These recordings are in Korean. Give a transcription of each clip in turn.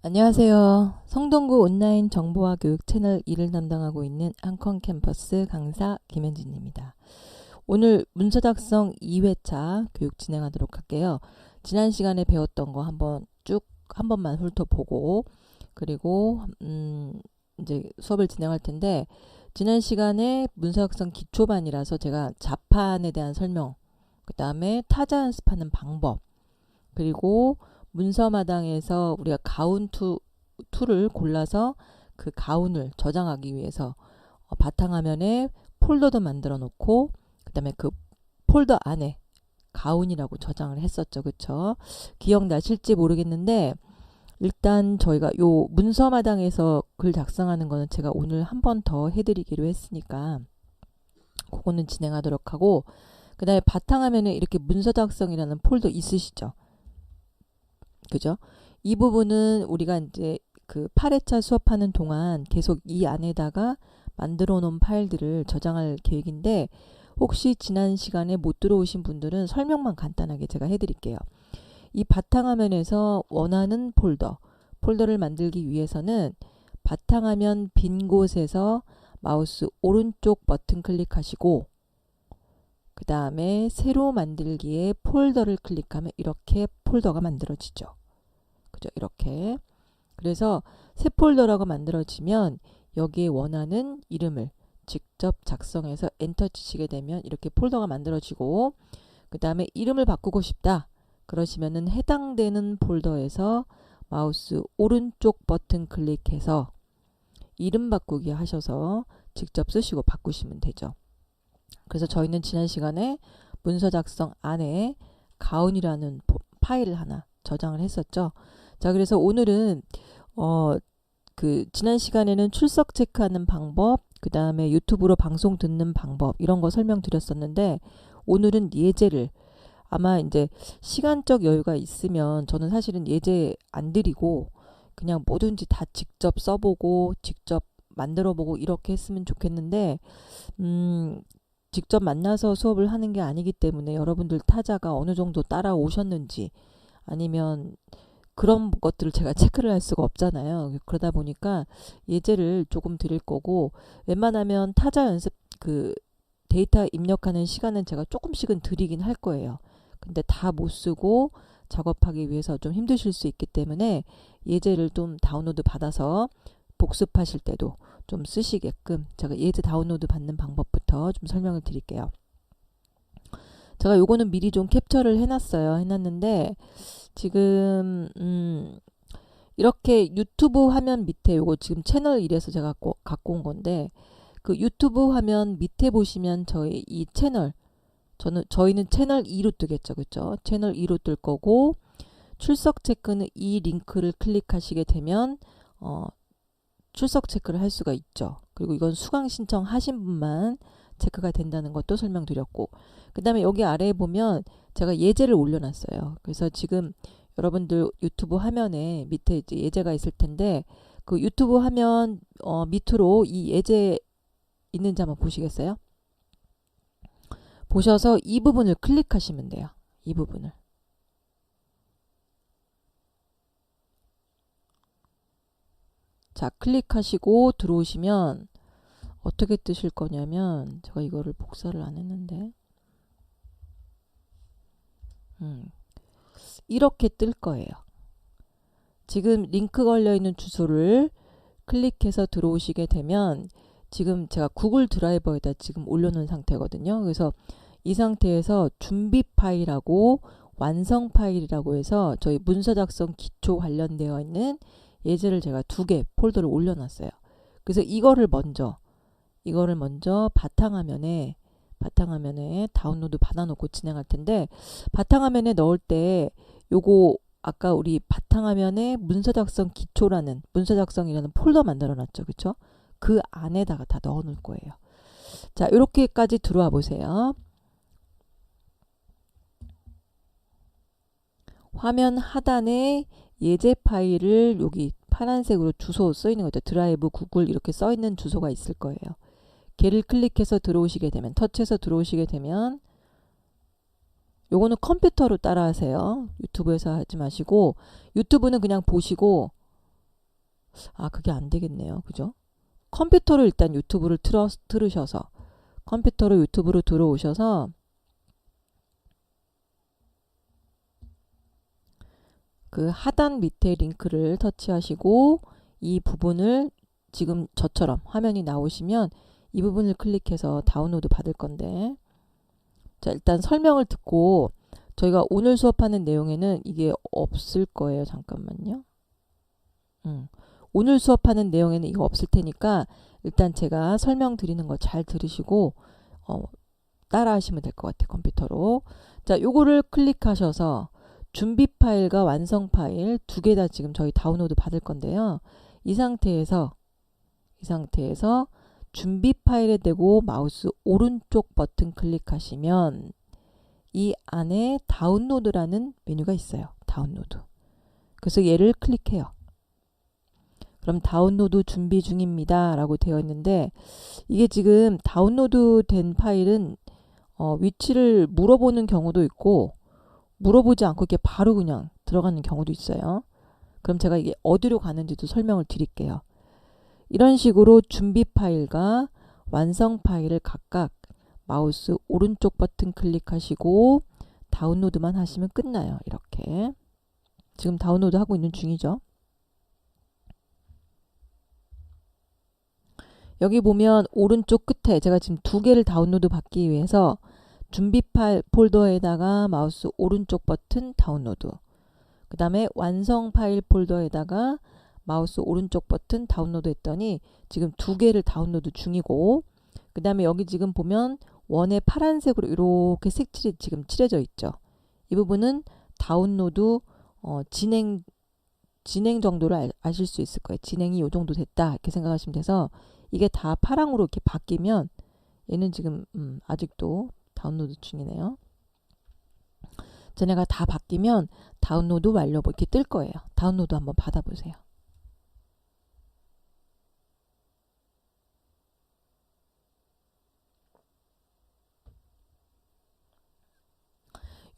안녕하세요. 성동구 온라인 정보화 교육 채널 일을 담당하고 있는 한컨 캠퍼스 강사 김현진입니다. 오늘 문서 작성 2회차 교육 진행하도록 할게요. 지난 시간에 배웠던 거 한번 쭉 한 번만 훑어보고 그리고 이제 수업을 진행할 텐데, 지난 시간에 문서 작성 기초반이라서 제가 자판에 대한 설명, 그 다음에 타자 연습하는 방법, 그리고 문서마당에서 우리가 가운 툴을 골라서 그 가운을 저장하기 위해서 바탕화면에 폴더도 만들어 놓고 그 다음에 그 폴더 안에 가운이라고 저장을 했었죠. 그쵸? 기억나실지 모르겠는데, 일단 저희가 요 문서마당에서 글 작성하는 거는 제가 오늘 한 번 더 해드리기로 했으니까 그거는 진행하도록 하고, 그 다음에 바탕화면에 이렇게 문서 작성이라는 폴더 있으시죠? 그죠? 이 부분은 우리가 이제 그 8회차 수업하는 동안 계속 이 안에다가 만들어 놓은 파일들을 저장할 계획인데, 혹시 지난 시간에 못 들어오신 분들은 설명만 간단하게 제가 해드릴게요. 이 바탕화면에서 원하는 폴더를 만들기 위해서는 바탕화면 빈 곳에서 마우스 오른쪽 버튼 클릭하시고 그 다음에 새로 만들기에 폴더를 클릭하면 이렇게 폴더가 만들어지죠. 그죠? 이렇게. 그래서 새 폴더라고 만들어지면 여기에 원하는 이름을 직접 작성해서 엔터 치시게 되면 이렇게 폴더가 만들어지고, 그 다음에 이름을 바꾸고 싶다 그러시면은 해당되는 폴더에서 마우스 오른쪽 버튼 클릭해서 이름 바꾸기 하셔서 직접 쓰시고 바꾸시면 되죠. 그래서 저희는 지난 시간에 문서 작성 안에 가운이라는 파일을 하나 저장을 했었죠. 자, 그래서 오늘은 그 지난 시간에는 출석 체크하는 방법, 그 다음에 유튜브로 방송 듣는 방법 이런 거 설명드렸었는데, 오늘은 예제를, 아마 이제 시간적 여유가 있으면 저는 사실은 예제 안 드리고 그냥 뭐든지 다 직접 써보고 직접 만들어보고 이렇게 했으면 좋겠는데, 직접 만나서 수업을 하는 게 아니기 때문에 여러분들 타자가 어느 정도 따라오셨는지, 아니면 그런 것들을 제가 체크를 할 수가 없잖아요. 그러다 보니까 예제를 조금 드릴 거고, 웬만하면 타자 연습 그 데이터 입력하는 시간은 제가 조금씩은 드리긴 할 거예요. 근데 다 못 쓰고 작업하기 위해서 좀 힘드실 수 있기 때문에 예제를 좀 다운로드 받아서 복습하실 때도 좀 쓰시게끔 제가 예제 다운로드 받는 방법부터 좀 설명을 드릴게요. 제가 요거는 미리 좀 캡처를 해놨는데, 지금 이렇게 유튜브 화면 밑에, 요거 지금 채널 1에서 제가 갖고 온 건데, 그 유튜브 화면 밑에 보시면 저희 이 채널, 저희는 채널 2로 뜨겠죠. 그쵸? 채널 2로 뜰 거고, 출석 체크는 이 링크를 클릭하시게 되면 출석 체크를 할 수가 있죠. 그리고 이건 수강 신청하신 분만 체크가 된다는 것도 설명드렸고, 그 다음에 여기 아래에 보면 제가 예제를 올려놨어요. 그래서 지금 여러분들 유튜브 화면에 밑에 이제 예제가 있을 텐데, 그 유튜브 화면 밑으로 이 예제 있는지 한번 보시겠어요? 보셔서 이 부분을 클릭하시면 돼요. 이 부분을. 자, 클릭하시고 들어오시면 어떻게 뜨실 거냐면, 제가 이거를 복사를 안 했는데 이렇게 뜰 거예요. 지금 링크 걸려 있는 주소를 클릭해서 들어오시게 되면, 지금 제가 구글 드라이버에다 지금 올려놓은 상태거든요. 그래서 이 상태에서 준비 파일하고 완성 파일이라고 해서 저희 문서 작성 기초 관련되어 있는 예제를 제가 2개 폴더를 올려놨어요. 그래서 이거를 먼저 바탕화면에 다운로드 받아놓고 진행할 텐데, 바탕화면에 넣을 때 요거 아까 우리 바탕화면에 문서 작성이라는 폴더 만들어 놨죠. 그쵸? 그 안에다가 다 넣어 놓을 거예요. 자, 이렇게까지 들어와 보세요. 화면 하단에 예제 파일을 여기 파란색으로 주소 써 있는 거죠. 드라이브, 구글 이렇게 써 있는 주소가 있을 거예요. 걔를 클릭해서 들어오시게 되면, 터치해서 들어오시게 되면, 요거는 컴퓨터로 따라하세요. 유튜브에서 하지 마시고, 유튜브는 그냥 보시고 아, 그게 안 되겠네요. 그죠? 컴퓨터로 일단 유튜브를 들으셔서 컴퓨터로 유튜브로 들어오셔서 그 하단 밑에 링크를 터치하시고 이 부분을 지금 저처럼 화면이 나오시면 이 부분을 클릭해서 다운로드 받을 건데, 자, 일단 설명을 듣고 저희가 오늘 수업하는 내용에는 이게 없을 거예요. 잠깐만요. 오늘 수업하는 내용에는 이거 없을 테니까 일단 제가 설명드리는 거 잘 들으시고 따라 하시면 될 것 같아요. 컴퓨터로. 자, 요거를 클릭하셔서 준비 파일과 완성 파일 두 개 다 지금 저희 다운로드 받을 건데요. 이 상태에서 준비 파일에 대고 마우스 오른쪽 버튼 클릭하시면 이 안에 다운로드라는 메뉴가 있어요. 다운로드. 그래서 얘를 클릭해요. 그럼 다운로드 준비 중입니다 라고 되어 있는데, 이게 지금 다운로드 된 파일은 위치를 물어보는 경우도 있고 물어보지 않고 이렇게 바로 그냥 들어가는 경우도 있어요. 그럼 제가 이게 어디로 가는지도 설명을 드릴게요. 이런 식으로 준비 파일과 완성 파일을 각각 마우스 오른쪽 버튼 클릭하시고 다운로드만 하시면 끝나요. 이렇게. 지금 다운로드 하고 있는 중이죠. 여기 보면 오른쪽 끝에 제가 지금 두 개를 다운로드 받기 위해서 준비 파일 폴더에다가 마우스 오른쪽 버튼 다운로드, 그 다음에 완성 파일 폴더에다가 마우스 오른쪽 버튼 다운로드 했더니 지금 두 개를 다운로드 중이고, 그 다음에 여기 지금 보면 원에 파란색으로 이렇게 색칠이 지금 칠해져 있죠. 이 부분은 다운로드 진행 정도를 아실 수 있을 거예요. 진행이 이 정도 됐다 이렇게 생각하시면 돼서, 이게 다 파랑으로 이렇게 바뀌면 얘는 지금 아직도 다운로드 중이네요. 쟤네가 다 바뀌면 다운로드 완료 이렇게 뜰 거예요. 다운로드 한번 받아보세요.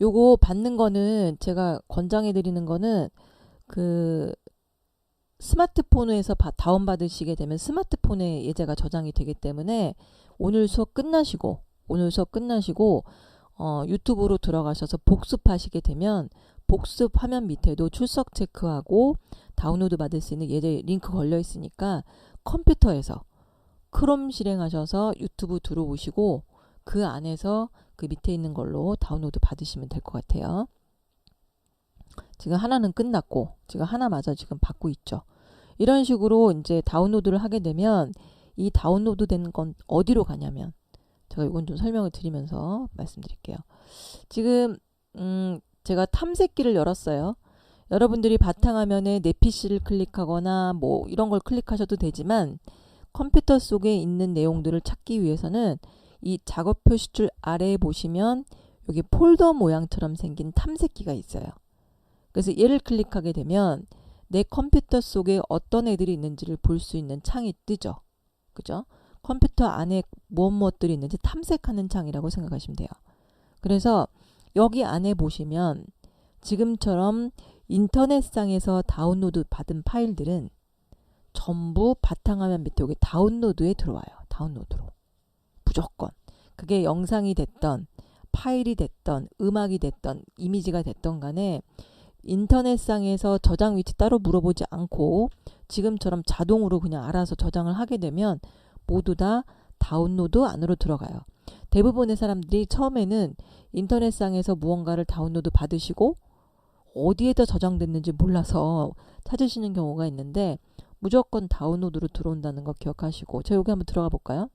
요거 받는 거는 제가 권장해 드리는 거는 그 스마트폰에서 다운받으시게 되면 스마트폰에 예제가 저장이 되기 때문에 오늘 수업 끝나시고 유튜브로 들어가셔서 복습하시게 되면 복습 화면 밑에도 출석 체크하고 다운로드 받을 수 있는 예제 링크 걸려 있으니까 컴퓨터에서 크롬 실행하셔서 유튜브 들어오시고 그 안에서 그 밑에 있는 걸로 다운로드 받으시면 될 것 같아요. 지금 하나는 끝났고 지금 하나마저 지금 받고 있죠. 이런 식으로 이제 다운로드를 하게 되면 이 다운로드 된 건 어디로 가냐면, 제가 이건 좀 설명을 드리면서 말씀드릴게요. 지금 제가 탐색기를 열었어요. 여러분들이 바탕화면에 내 PC를 클릭하거나 뭐 이런 걸 클릭하셔도 되지만 컴퓨터 속에 있는 내용들을 찾기 위해서는 이 작업 표시줄 아래에 보시면 여기 폴더 모양처럼 생긴 탐색기가 있어요. 그래서 얘를 클릭하게 되면 내 컴퓨터 속에 어떤 애들이 있는지를 볼 수 있는 창이 뜨죠. 그죠? 컴퓨터 안에 무엇들이 있는지 탐색하는 창이라고 생각하시면 돼요. 그래서 여기 안에 보시면 지금처럼 인터넷상에서 다운로드 받은 파일들은 전부 바탕화면 밑에 여기 다운로드에 들어와요. 다운로드로. 무조건. 그게 영상이 됐던, 파일이 됐던, 음악이 됐던, 이미지가 됐던 간에 인터넷상에서 저장 위치 따로 물어보지 않고 지금처럼 자동으로 그냥 알아서 저장을 하게 되면 모두 다 다운로드 안으로 들어가요. 대부분의 사람들이 처음에는 인터넷상에서 무언가를 다운로드 받으시고 어디에다 저장됐는지 몰라서 찾으시는 경우가 있는데 무조건 다운로드로 들어온다는 거 기억하시고, 자, 여기 한번 들어가 볼까요?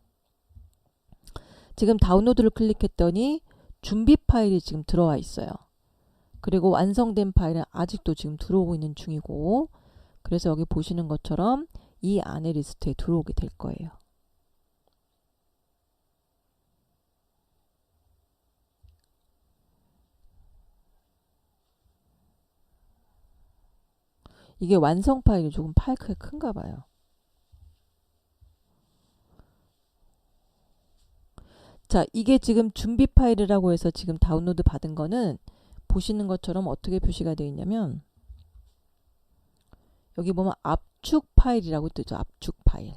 지금 다운로드를 클릭했더니 준비 파일이 지금 들어와 있어요. 그리고 완성된 파일은 아직도 지금 들어오고 있는 중이고, 그래서 여기 보시는 것처럼 이 안에 리스트에 들어오게 될 거예요. 이게 완성 파일이 조금 파이크가 큰가 봐요. 자, 이게 지금 준비 파일이라고 해서 지금 다운로드 받은 거는 보시는 것처럼 어떻게 표시가 되어 있냐면, 여기 보면 압축 파일이라고 뜨죠. 압축 파일.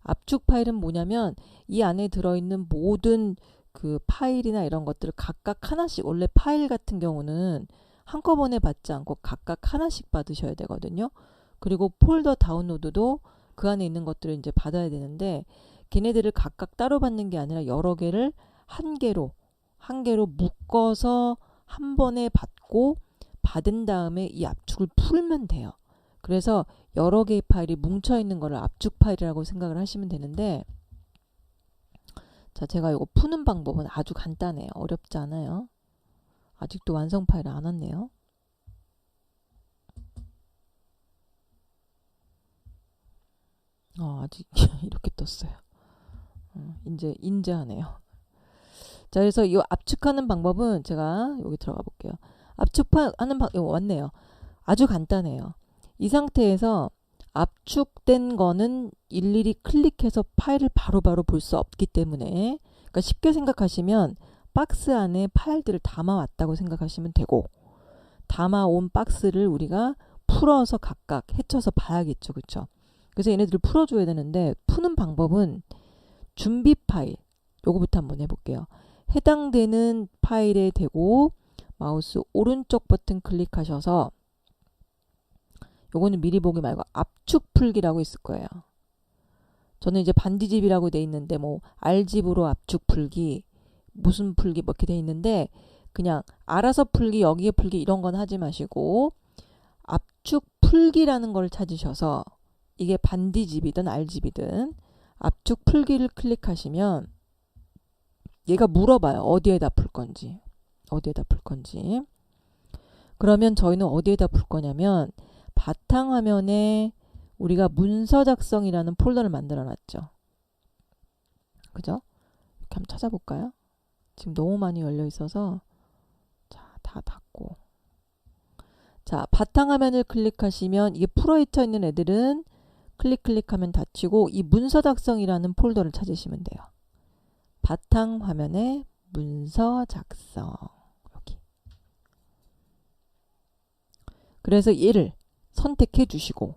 압축 파일은 뭐냐면 이 안에 들어있는 모든 그 파일이나 이런 것들을 각각 하나씩, 원래 파일 같은 경우는 한꺼번에 받지 않고 각각 하나씩 받으셔야 되거든요. 그리고 폴더 다운로드도 그 안에 있는 것들을 이제 받아야 되는데, 걔네들을 각각 따로 받는 게 아니라 여러 개를 한 개로 묶어서 한 번에 받고, 받은 다음에 이 압축을 풀면 돼요. 그래서 여러 개의 파일이 뭉쳐 있는 거를 압축 파일이라고 생각을 하시면 되는데, 자, 제가 이거 푸는 방법은 아주 간단해요. 어렵지 않아요. 아직도 완성 파일을 안 왔네요. 아직 이렇게 떴어요. 이제 인제하네요. 자, 그래서 이 압축하는 방법은 제가 여기 들어가 볼게요. 압축하는 방법 왔네요. 아주 간단해요. 이 상태에서 압축된 거는 일일이 클릭해서 파일을 바로바로 볼 수 없기 때문에, 그러니까 쉽게 생각하시면 박스 안에 파일들을 담아왔다고 생각하시면 되고, 담아온 박스를 우리가 풀어서 각각 헤쳐서 봐야겠죠. 그렇죠? 그래서 얘네들을 풀어줘야 되는데, 푸는 방법은 준비 파일, 요거부터 한번 해볼게요. 해당되는 파일에 대고 마우스 오른쪽 버튼 클릭하셔서, 요거는 미리 보기 말고 압축 풀기라고 있을 거예요. 저는 이제 반디집이라고 돼 있는데, 뭐 R집으로 압축 풀기, 무슨 풀기 뭐 이렇게 돼 있는데, 그냥 알아서 풀기, 여기에 풀기 이런 건 하지 마시고 압축 풀기라는 걸 찾으셔서, 이게 반디집이든 R집이든 압축 풀기를 클릭하시면 얘가 물어봐요. 어디에다 풀 건지. 그러면 저희는 어디에다 풀 거냐면, 바탕화면에 우리가 문서 작성이라는 폴더를 만들어 놨죠. 그죠? 이렇게 한번 찾아볼까요? 지금 너무 많이 열려 있어서, 자, 다 닫고. 자, 바탕화면을 클릭하시면 이게 풀어헤쳐 있는 애들은 클릭하면 닫히고, 이 문서 작성이라는 폴더를 찾으시면 돼요. 바탕화면에 문서 작성. 여기. 그래서 얘를 선택해 주시고,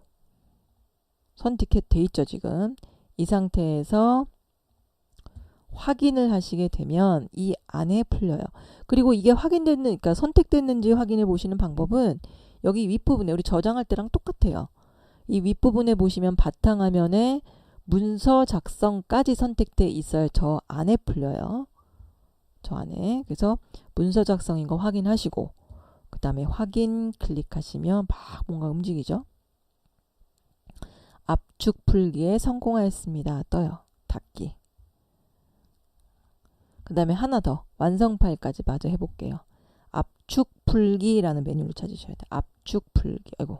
선택해 돼 있죠. 지금 이 상태에서 확인을 하시게 되면 이 안에 풀려요. 그리고 이게 그러니까 선택됐는지 확인해 보시는 방법은 여기 윗부분에, 우리 저장할 때랑 똑같아요. 이 윗부분에 보시면 바탕화면에 문서 작성까지 선택돼 있어요. 저 안에 풀려요. 저 안에. 그래서 문서 작성인 거 확인하시고, 그 다음에 확인 클릭하시면 막 뭔가 움직이죠. 압축 풀기에 성공하였습니다. 떠요. 닫기. 그 다음에 하나 더, 완성 파일까지 마저 해볼게요. 압축 풀기라는 메뉴를 찾으셔야 돼요. 압축 풀기. 아이고,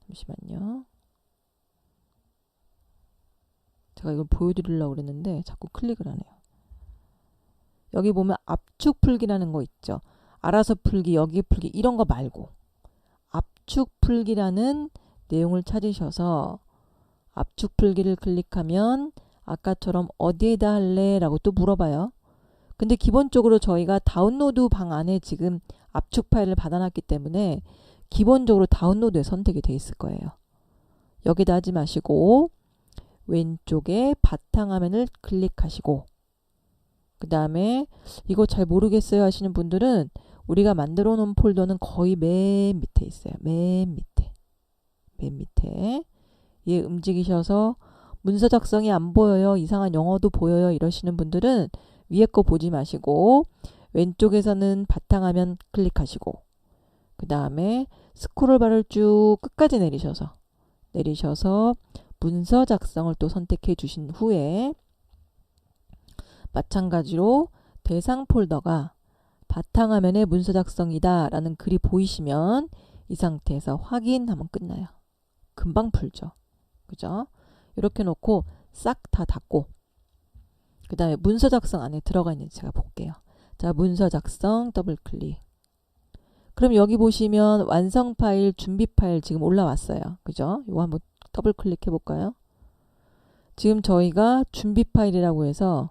잠시만요. 제가 이걸 보여드리려고 그랬는데 자꾸 클릭을 하네요. 여기 보면 압축 풀기라는 거 있죠. 알아서 풀기, 여기 풀기 이런 거 말고 압축 풀기라는 내용을 찾으셔서 압축 풀기를 클릭하면 아까처럼 어디에다 할래? 라고 또 물어봐요. 근데 기본적으로 저희가 다운로드 방 안에 지금 압축 파일을 받아놨기 때문에 기본적으로 다운로드에 선택이 돼 있을 거예요. 여기다 하지 마시고 왼쪽에 바탕화면을 클릭하시고, 그 다음에 이거 잘 모르겠어요 하시는 분들은 우리가 만들어 놓은 폴더는 거의 맨 밑에 있어요. 맨 밑에. 얘 움직이셔서 문서 작성이 안 보여요, 이상한 영어도 보여요 이러시는 분들은 위에 거 보지 마시고 왼쪽에서는 바탕화면 클릭하시고, 그 다음에 스크롤 바를 쭉 끝까지 내리셔서 문서 작성을 또 선택해 주신 후에 마찬가지로 대상 폴더가 바탕화면에 문서 작성이다 라는 글이 보이시면 이 상태에서 확인하면 끝나요. 금방 풀죠. 그죠? 이렇게 놓고 싹 다 닫고, 그 다음에 문서 작성 안에 들어가 있는지 제가 볼게요. 자, 문서 작성 더블 클릭. 그럼 여기 보시면 완성 파일, 준비 파일 지금 올라왔어요. 그죠? 이거 한번 더블 클릭해 볼까요? 지금 저희가 준비 파일이라고 해서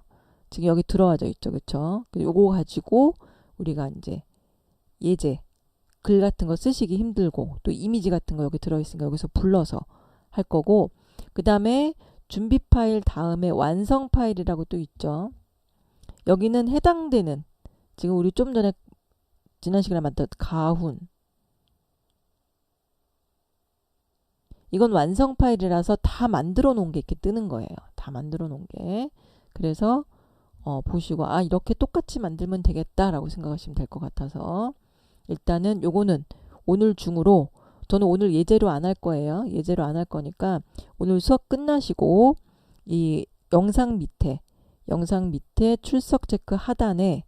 지금 여기 들어와져 있죠. 그쵸? 요거 가지고 우리가 이제 예제 글 같은 거 쓰시기 힘들고 또 이미지 같은 거 여기 들어있으니까 여기서 불러서 할 거고, 그 다음에 준비 파일 다음에 완성 파일이라고 또 있죠. 여기는 해당되는, 지금 우리 좀 전에 지난 시간에 만든 가훈, 이건 완성 파일이라서 다 만들어 놓은 게 이렇게 뜨는 거예요. 다 만들어 놓은 게. 그래서 보시고 아 이렇게 똑같이 만들면 되겠다라고 생각하시면 될 것 같아서, 일단은 요거는 오늘 중으로, 저는 오늘 예제로 안 할 거예요. 예제로 안 할 거니까 오늘 수업 끝나시고 이 영상 밑에 출석 체크 하단에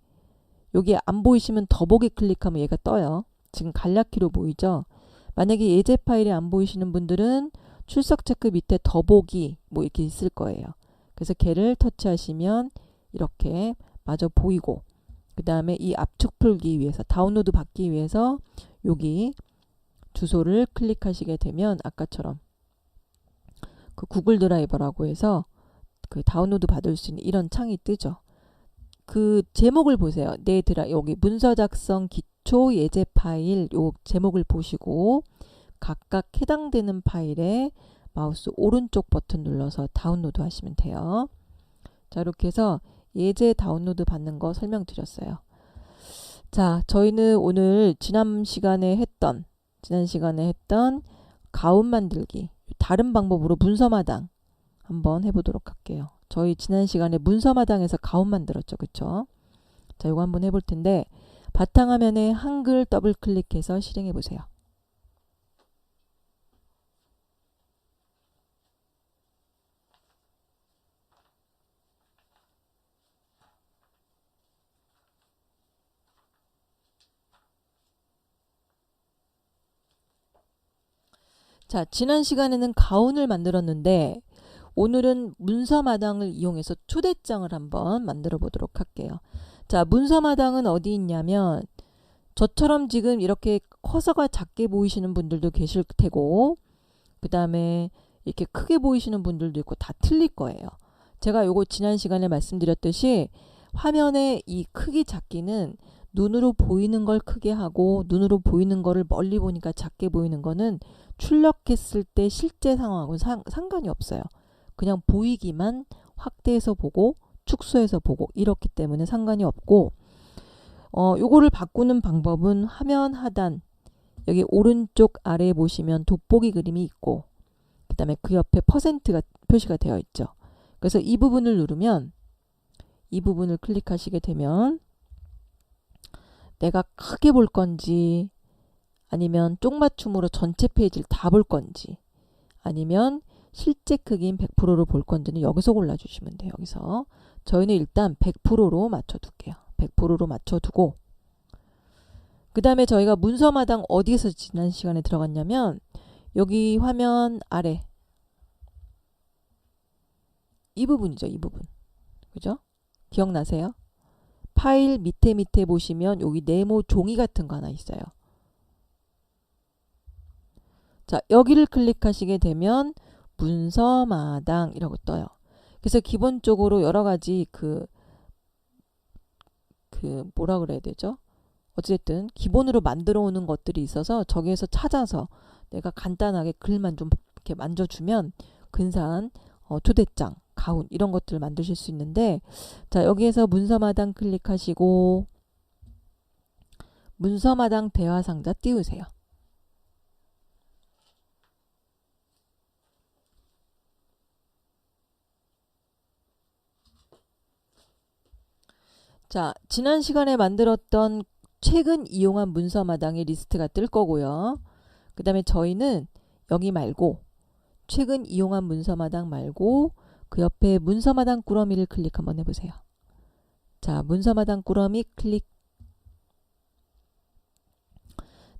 여기 안 보이시면 더보기 클릭하면 얘가 떠요. 지금 간략히로 보이죠? 만약에 예제 파일이 안 보이시는 분들은 출석 체크 밑에 더보기 뭐 이렇게 있을 거예요. 그래서 걔를 터치하시면 이렇게 마저 보이고, 그 다음에 이 압축 풀기 위해서, 다운로드 받기 위해서 여기 주소를 클릭하시게 되면 아까처럼 그 구글 드라이버라고 해서 그 다운로드 받을 수 있는 이런 창이 뜨죠. 그 제목을 보세요. 여기 문서 작성 기초 예제 파일 요 제목을 보시고 각각 해당되는 파일에 마우스 오른쪽 버튼 눌러서 다운로드 하시면 돼요. 자, 이렇게 해서 예제 다운로드 받는 거 설명드렸어요. 자, 저희는 오늘 지난 시간에 했던 가운 만들기 다른 방법으로 문서마당 한번 해보도록 할게요. 저희 지난 시간에 문서마당에서 가운 만들었죠. 그쵸? 자, 이거 한번 해볼 텐데 바탕화면에 한글 더블 클릭해서 실행해 보세요. 자, 지난 시간에는 가운을 만들었는데 오늘은 문서마당을 이용해서 초대장을 한번 만들어 보도록 할게요. 자, 문서마당은 어디 있냐면 저처럼 지금 이렇게 커서가 작게 보이시는 분들도 계실 테고, 그 다음에 이렇게 크게 보이시는 분들도 있고 다 틀릴 거예요. 제가 요거 지난 시간에 말씀드렸듯이 화면의 이 크기 작기는 눈으로 보이는 걸 크게 하고 눈으로 보이는 거를 멀리 보니까 작게 보이는 거는 출력했을 때 실제 상황하고는 상관이 없어요. 그냥 보이기만 확대해서 보고 축소해서 보고 이렇기 때문에 상관이 없고, 요거를 바꾸는 방법은 화면 하단 여기 오른쪽 아래에 보시면 돋보기 그림이 있고 그 다음에 그 옆에 퍼센트가 표시가 되어 있죠. 그래서 이 부분을 누르면, 이 부분을 클릭하시게 되면 내가 크게 볼 건지 아니면 쪽맞춤으로 전체 페이지를 다 볼 건지 아니면 실제 크기인 100%로 볼 건지는 여기서 골라주시면 돼요. 여기서 저희는 일단 100%로 맞춰둘게요. 100%로 맞춰두고, 그 다음에 저희가 문서마당 어디에서 지난 시간에 들어갔냐면 여기 화면 아래 이 부분이죠. 이 부분. 그죠? 기억나세요? 파일 밑에 보시면 여기 네모 종이 같은 거 하나 있어요. 자, 여기를 클릭하시게 되면 문서마당이라고 떠요. 그래서 기본적으로 여러 가지 뭐라 그래야 되죠? 어쨌든 기본으로 만들어 오는 것들이 있어서 저기에서 찾아서 내가 간단하게 글만 좀 이렇게 만져주면 근사한 초대장, 가운 이런 것들을 만드실 수 있는데, 자, 여기에서 문서마당 클릭하시고 문서마당 대화상자 띄우세요. 자, 지난 시간에 만들었던 최근 이용한 문서마당의 리스트가 뜰 거고요. 그 다음에 저희는 여기 말고 최근 이용한 문서마당 말고 그 옆에 문서마당 꾸러미를 클릭 한번 해보세요. 자, 문서마당 꾸러미 클릭.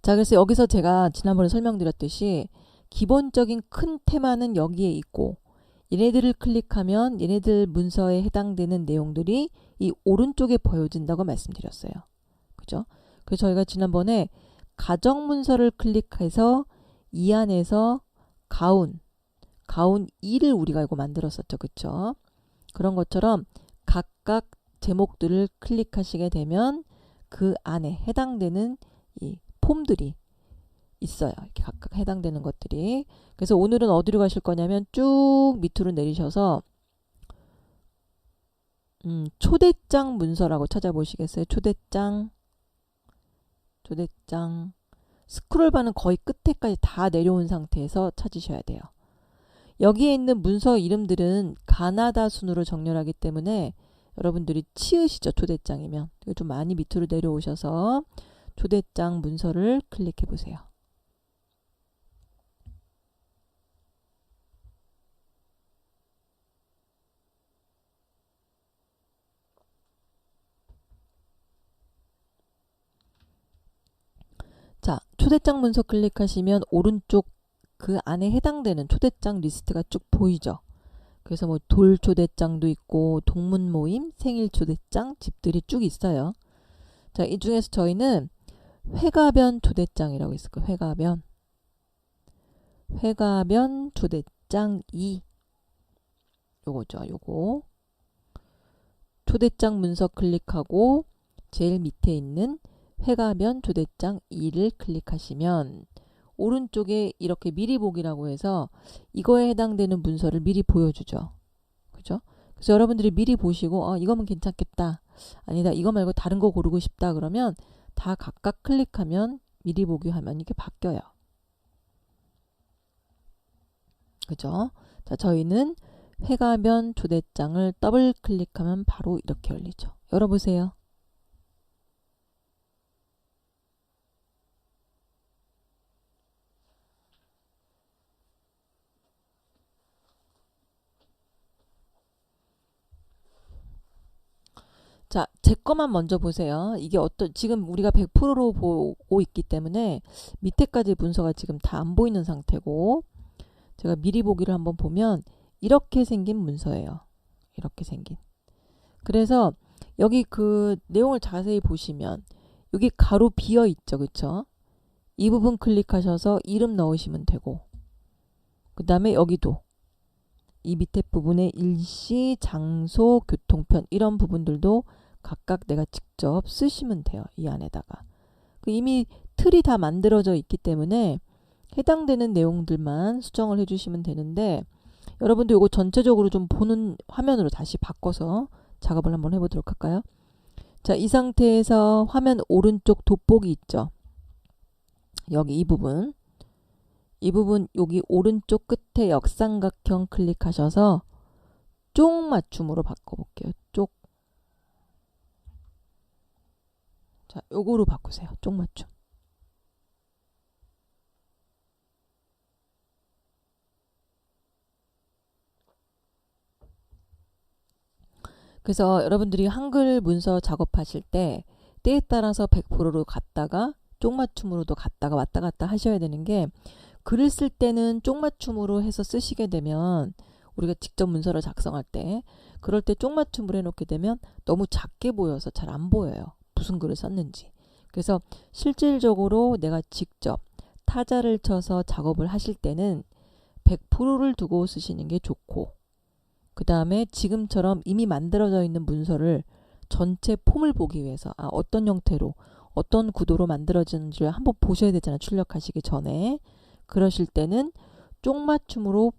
자, 그래서 여기서 제가 지난번에 설명드렸듯이 기본적인 큰 테마는 여기에 있고 얘네들을 클릭하면 얘네들 문서에 해당되는 내용들이 이 오른쪽에 보여진다고 말씀드렸어요. 그죠? 그래서 저희가 지난번에 가정 문서를 클릭해서 이 안에서 가운 2를 우리가 이거 만들었었죠. 그쵸? 그런 것처럼 각각 제목들을 클릭하시게 되면 그 안에 해당되는 이 폼들이 있어요. 이렇게 각각 해당되는 것들이. 그래서 오늘은 어디로 가실 거냐면 쭉 밑으로 내리셔서 초대장 문서라고 찾아보시겠어요? 초대장. 스크롤바는 거의 끝에까지 다 내려온 상태에서 찾으셔야 돼요. 여기에 있는 문서 이름들은 가나다 순으로 정렬하기 때문에 여러분들이 치으시죠. 초대장이면. 좀 많이 밑으로 내려오셔서 초대장 문서를 클릭해 보세요. 자, 초대장 문서 클릭하시면 오른쪽 그 안에 해당되는 초대장 리스트가 쭉 보이죠. 그래서 뭐 돌 초대장도 있고 동문 모임, 생일 초대장, 집들이 쭉 있어요. 자, 이 중에서 저희는 회가변 초대장이라고 있을 거예요. 회가변 초대장 2. 요거죠. 요거. 초대장 문서 클릭하고 제일 밑에 있는 회가변 초대장 2를 클릭하시면 오른쪽에 이렇게 미리 보기라고 해서 이거에 해당되는 문서를 미리 보여주죠. 그죠? 그래서 여러분들이 미리 보시고 이거면 괜찮겠다. 아니다. 이거 말고 다른 거 고르고 싶다. 그러면 다 각각 클릭하면 미리 보기 화면이 이렇게 바뀌어요. 그죠? 자, 저희는 회가변 초대장을 더블 클릭하면 바로 이렇게 열리죠. 열어보세요. 자, 제 거만 먼저 보세요. 이게 지금 우리가 100%로 보고 있기 때문에 밑에까지 문서가 지금 다 안 보이는 상태고, 제가 미리 보기를 한번 보면 이렇게 생긴 문서예요. 이렇게 생긴. 그래서 여기 그 내용을 자세히 보시면 여기 가로 비어 있죠. 그쵸? 이 부분 클릭하셔서 이름 넣으시면 되고, 그 다음에 여기도 이 밑에 부분에 일시, 장소, 교통편 이런 부분들도 각각 내가 직접 쓰시면 돼요. 이 안에다가. 이미 틀이 다 만들어져 있기 때문에 해당되는 내용들만 수정을 해주시면 되는데, 여러분도 이거 전체적으로 좀 보는 화면으로 다시 바꿔서 작업을 한번 해보도록 할까요? 자, 이 상태에서 화면 오른쪽 돋보기 있죠. 여기 이 부분 여기 오른쪽 끝에 역삼각형 클릭하셔서 쪽 맞춤으로 바꿔볼게요. 쪽. 자, 요거로 바꾸세요. 쪽 맞춤. 그래서 여러분들이 한글 문서 작업하실 때 때에 따라서 100%로 갔다가 쪽 맞춤으로도 갔다가 왔다 갔다 하셔야 되는 게, 글을 쓸 때는 쪽 맞춤으로 해서 쓰시게 되면 우리가 직접 문서를 작성할 때 그럴 때 쪽 맞춤을 해놓게 되면 너무 작게 보여서 잘 안 보여요. 무슨 글을 썼는지. 그래서 실질적으로 내가 직접 타자를 쳐서 작업을 하실 때는 100%를 두고 쓰시는 게 좋고, 그 다음에 지금처럼 이미 만들어져 있는 문서를 전체 폼을 보기 위해서 어떤 형태로 어떤 구도로 만들어지는지를 한번 보셔야 되잖아요. 출력하시기 전에. 그러실 때는 쪽 맞춤으로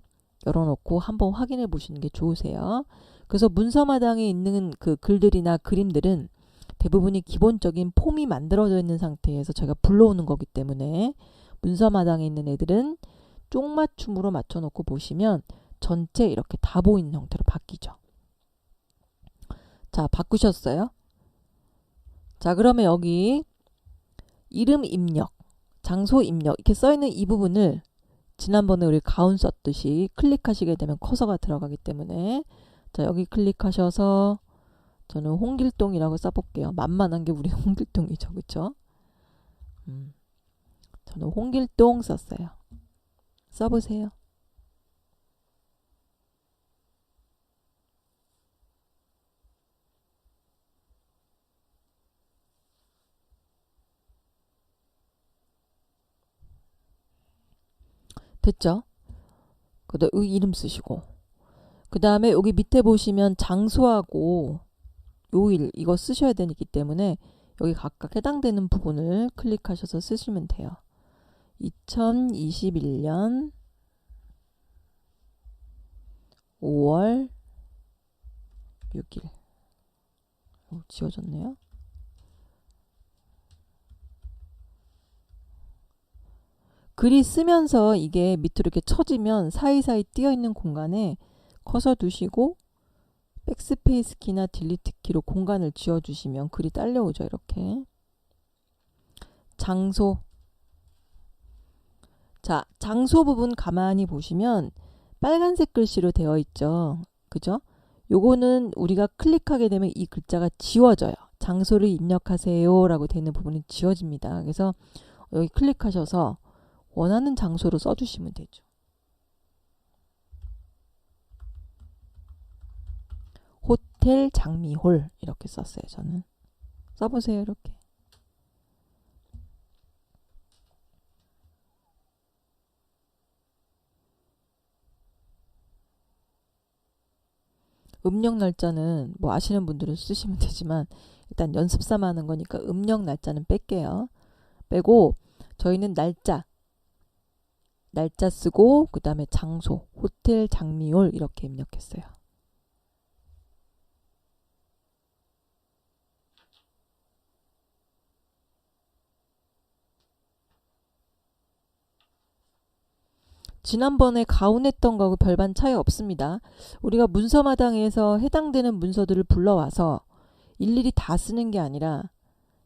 열어놓고 한번 확인해 보시는 게 좋으세요. 그래서 문서마당에 있는 그 글들이나 그림들은 대부분이 기본적인 폼이 만들어져 있는 상태에서 제가 불러오는 거기 때문에 문서마당에 있는 애들은 쪽 맞춤으로 맞춰놓고 보시면 전체 이렇게 다 보이는 형태로 바뀌죠. 자, 바꾸셨어요? 자, 그러면 여기 이름 입력, 장소 입력 이렇게 써있는 이 부분을 지난번에 우리 가운 썼듯이 클릭하시게 되면 커서가 들어가기 때문에, 자, 여기 클릭하셔서 저는 홍길동이라고 써볼게요. 만만한 게 우리 홍길동이죠. 그쵸? 저는 홍길동 썼어요. 써보세요. 됐죠? 그다음 여기 이름 쓰시고, 그 다음에 여기 밑에 보시면 장소하고 요일 이거 쓰셔야 되기 때문에 여기 각각 해당되는 부분을 클릭하셔서 쓰시면 돼요. 2021년 5월 6일. 지워졌네요. 글이 쓰면서 이게 밑으로 이렇게 처지면 사이사이 띄어있는 공간에 커서 두시고 백스페이스 키나 딜리트 키로 공간을 지워주시면 글이 딸려오죠. 이렇게. 장소. 자, 장소 부분 가만히 보시면 빨간색 글씨로 되어 있죠. 그죠? 요거는 우리가 클릭하게 되면 이 글자가 지워져요. 장소를 입력하세요 라고 되는 부분이 지워집니다. 그래서 여기 클릭하셔서 원하는 장소로 써주시면 되죠. 호텔 장미홀 이렇게 썼어요. 저는. 써보세요. 이렇게. 음력 날짜는 뭐 아시는 분들은 쓰시면 되지만 일단 연습 삼아 하는 거니까 음력 날짜는 뺄게요. 빼고 저희는 날짜 쓰고 그 다음에 장소 호텔 장미홀 이렇게 입력했어요. 지난번에 가운했던 거하고 별반 차이 없습니다. 우리가 문서마당에서 해당되는 문서들을 불러와서 일일이 다 쓰는 게 아니라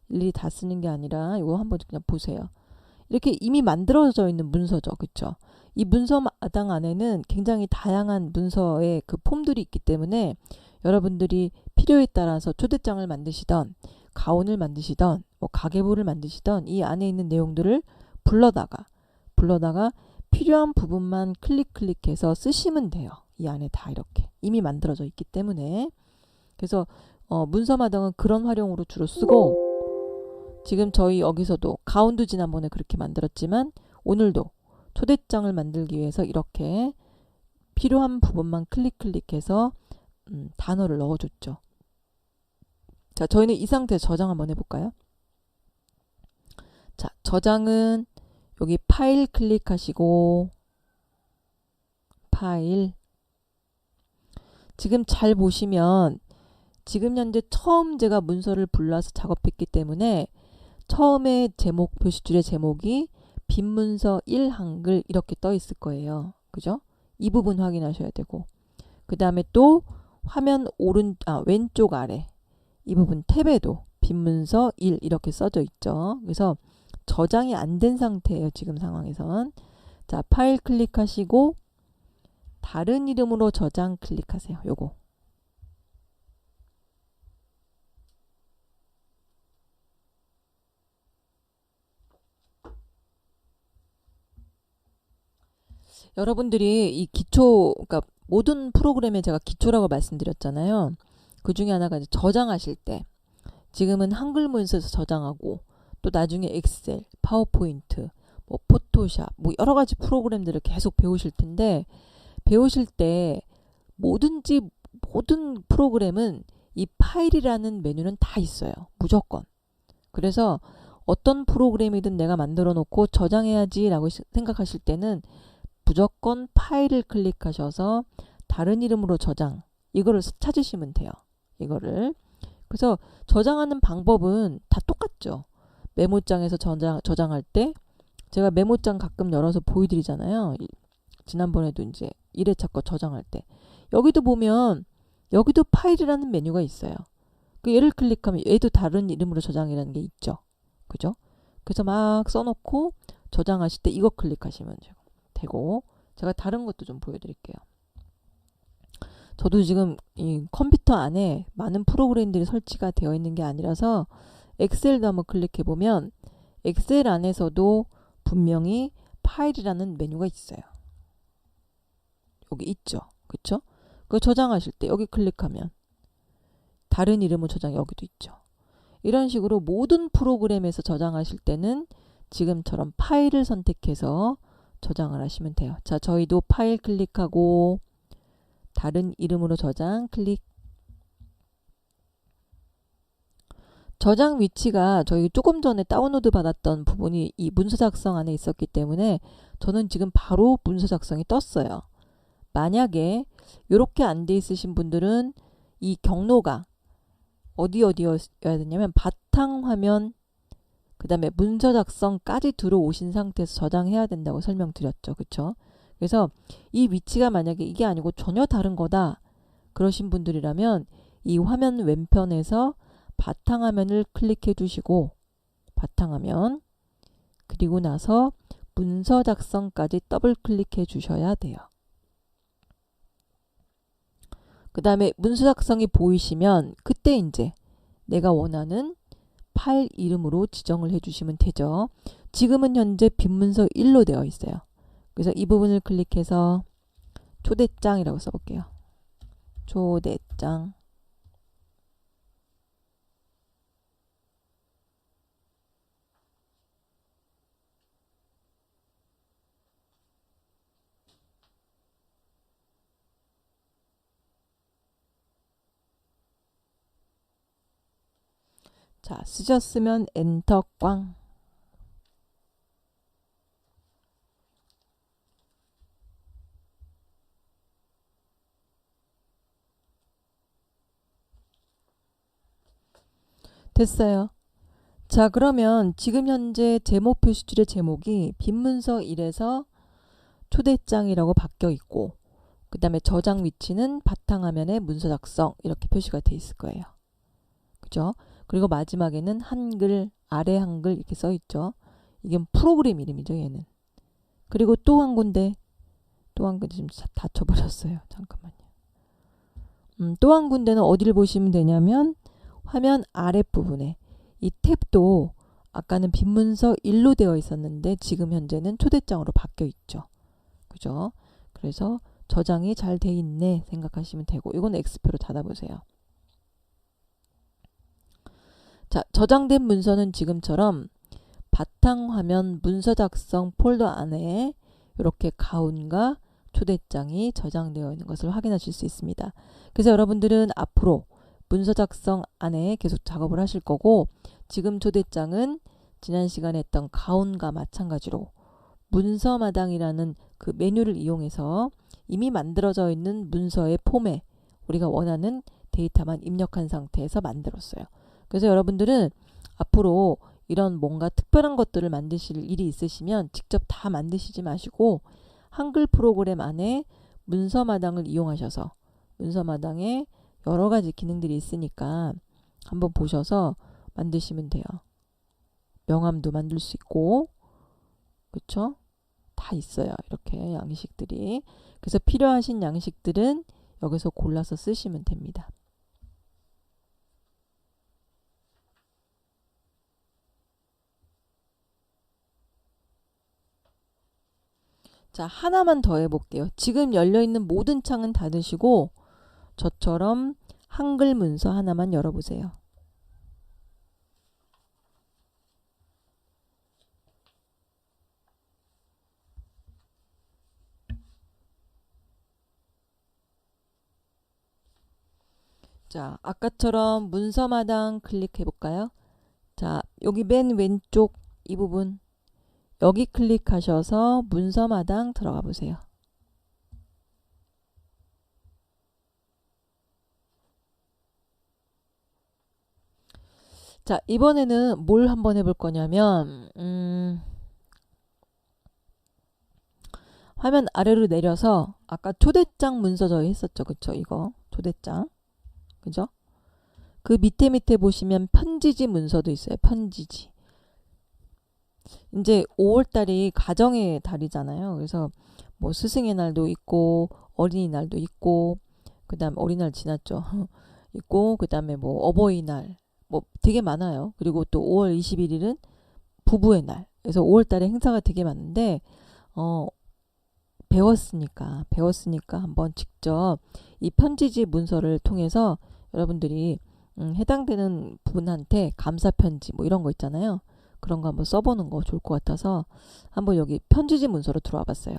이거 한번 그냥 보세요. 이렇게 이미 만들어져 있는 문서죠. 그쵸? 이 문서마당 안에는 굉장히 다양한 문서의 그 폼들이 있기 때문에 여러분들이 필요에 따라서 초대장을 만드시던 가온을 만드시던 뭐 가계부를 만드시던 이 안에 있는 내용들을 불러다가 필요한 부분만 클릭해서 쓰시면 돼요. 이 안에 다 이렇게 이미 만들어져 있기 때문에. 그래서 문서마당은 그런 활용으로 주로 쓰고, 지금 저희 여기서도 가온도 지난번에 그렇게 만들었지만 오늘도 초대장을 만들기 위해서 이렇게 필요한 부분만 클릭해서 단어를 넣어줬죠. 자, 저희는 이 상태에서 저장 한번 해볼까요? 자, 저장은 여기 파일 클릭하시고 파일. 지금 잘 보시면 지금 현재 처음 제가 문서를 불러서 작업했기 때문에 처음에 제목, 표시줄의 제목이 빈문서 1 한글 이렇게 떠 있을 거예요. 그죠? 이 부분 확인하셔야 되고, 그 다음에 또 화면 왼쪽 아래 이 부분 탭에도 빈문서 1 이렇게 써져 있죠. 그래서 저장이 안 된 상태예요. 지금 상황에선. 자, 파일 클릭하시고 다른 이름으로 저장 클릭하세요. 요거. 여러분들이 이 기초, 그러니까 모든 프로그램에 제가 기초라고 말씀드렸잖아요. 그 중에 하나가 이제 저장하실 때, 지금은 한글 문서에서 저장하고 또 나중에 엑셀, 파워포인트, 뭐 포토샵, 뭐 여러 가지 프로그램들을 계속 배우실 텐데, 배우실 때 모든 프로그램은 이 파일이라는 메뉴는 다 있어요. 무조건. 그래서 어떤 프로그램이든 내가 만들어 놓고 저장해야지 라고 생각하실 때는 무조건 파일을 클릭하셔서 다른 이름으로 저장, 이거를 찾으시면 돼요. 이거를. 그래서 저장하는 방법은 다 똑같죠. 메모장에서 저장할 때 제가 메모장 가끔 열어서 보여드리잖아요. 지난번에도 이제 1회차 거 저장할 때 여기도 보면 여기도 파일이라는 메뉴가 있어요. 그 얘를 클릭하면 얘도 다른 이름으로 저장이라는 게 있죠. 그죠? 그래서 막 써놓고 저장하실 때 이거 클릭하시면 되고, 제가 다른 것도 좀 보여드릴게요. 저도 지금 이 컴퓨터 안에 많은 프로그램들이 설치가 되어 있는 게 아니라서 엑셀도 한번 클릭해 보면 엑셀 안에서도 분명히 파일이라는 메뉴가 있어요. 여기 있죠. 그쵸? 그 저장하실 때 여기 클릭하면 다른 이름으로 저장 여기도 있죠. 이런 식으로 모든 프로그램에서 저장하실 때는 지금처럼 파일을 선택해서 저장을 하시면 돼요. 자, 저희도 파일 클릭하고 다른 이름으로 저장 클릭. 저장 위치가 저희 조금 전에 다운로드 받았던 부분이 이 문서 작성 안에 있었기 때문에 저는 지금 바로 문서 작성이 떴어요. 만약에 이렇게 안 돼 있으신 분들은 이 경로가 어디여야 되냐면 바탕화면 그 다음에 문서 작성까지 들어오신 상태에서 저장해야 된다고 설명드렸죠. 그쵸? 그래서 이 위치가 만약에 이게 아니고 전혀 다른 거다 그러신 분들이라면 이 화면 왼편에서 바탕화면을 클릭해 주시고 바탕화면 그리고 나서 문서 작성까지 더블 클릭해 주셔야 돼요. 그 다음에 문서 작성이 보이시면 그때 이제 내가 원하는 파일 이름으로 지정을 해주시면 되죠. 지금은 현재 빈문서 1로 되어 있어요. 그래서 이 부분을 클릭해서 초대장이라고 써볼게요. 초대장. 자, 쓰셨으면 엔터 꽝. 됐어요. 자, 그러면 지금 현재 제목 표시줄의 제목이 빈문서 1에서 초대장이라고 바뀌어 있고 그 다음에 저장 위치는 바탕화면에 문서 작성 이렇게 표시가 돼 있을 거예요. 그죠? 그리고 마지막에는 한글, 아래 한글 이렇게 써 있죠. 이게 프로그램 이름이죠, 얘는. 그리고 또 한 군데, 또 한 군데 좀 닫혀버렸어요. 잠깐만요. 또 한 군데는 어디를 보시면 되냐면 화면 아랫부분에 이 탭도 아까는 빈문서 1로 되어 있었는데 지금 현재는 초대장으로 바뀌어 있죠. 그죠? 그래서 저장이 잘 돼 있네 생각하시면 되고 이건 X표로 닫아보세요. 자, 저장된 문서는 지금처럼 바탕화면 문서 작성 폴더 안에 이렇게 가운과 초대장이 저장되어 있는 것을 확인하실 수 있습니다. 그래서 여러분들은 앞으로 문서 작성 안에 계속 작업을 하실 거고 지금 초대장은 지난 시간에 했던 가운과 마찬가지로 문서마당이라는 그 메뉴를 이용해서 이미 만들어져 있는 문서의 폼에 우리가 원하는 데이터만 입력한 상태에서 만들었어요. 그래서 여러분들은 앞으로 이런 뭔가 특별한 것들을 만드실 일이 있으시면 직접 다 만드시지 마시고 한글 프로그램 안에 문서마당을 이용하셔서 문서마당에 여러 가지 기능들이 있으니까 한번 보셔서 만드시면 돼요. 명함도 만들 수 있고 그쵸? 다 있어요. 이렇게 양식들이. 그래서 필요하신 양식들은 여기서 골라서 쓰시면 됩니다. 자, 하나만 더 해볼게요. 지금 열려있는 모든 창은 닫으시고 저처럼 한글 문서 하나만 열어보세요. 자, 아까처럼 문서마당 클릭해 볼까요? 자, 여기 맨 왼쪽 이 부분 여기 클릭하셔서 문서마당 들어가 보세요. 자, 이번에는 뭘 한번 해볼 거냐면 화면 아래로 내려서 아까 초대장 문서 저희 했었죠. 그쵸? 이거 초대장. 그죠? 그 밑에 보시면 편지지 문서도 있어요. 편지지. 이제 5월달이 가정의 달이잖아요. 그래서 뭐 스승의 날도 있고 어린이날도 있고 그 다음 어린이날 지났죠. 있고 그 다음에 뭐 어버이날 뭐 되게 많아요. 그리고 또 5월 21일은 부부의 날. 그래서 5월달에 행사가 되게 많은데 배웠으니까 한번 직접 이 편지지 문서를 통해서 여러분들이 해당되는 분한테 감사 편지 뭐 이런 거 있잖아요. 그런 거 한번 써보는 거 좋을 것 같아서 한번 여기 편지지 문서로 들어와 봤어요.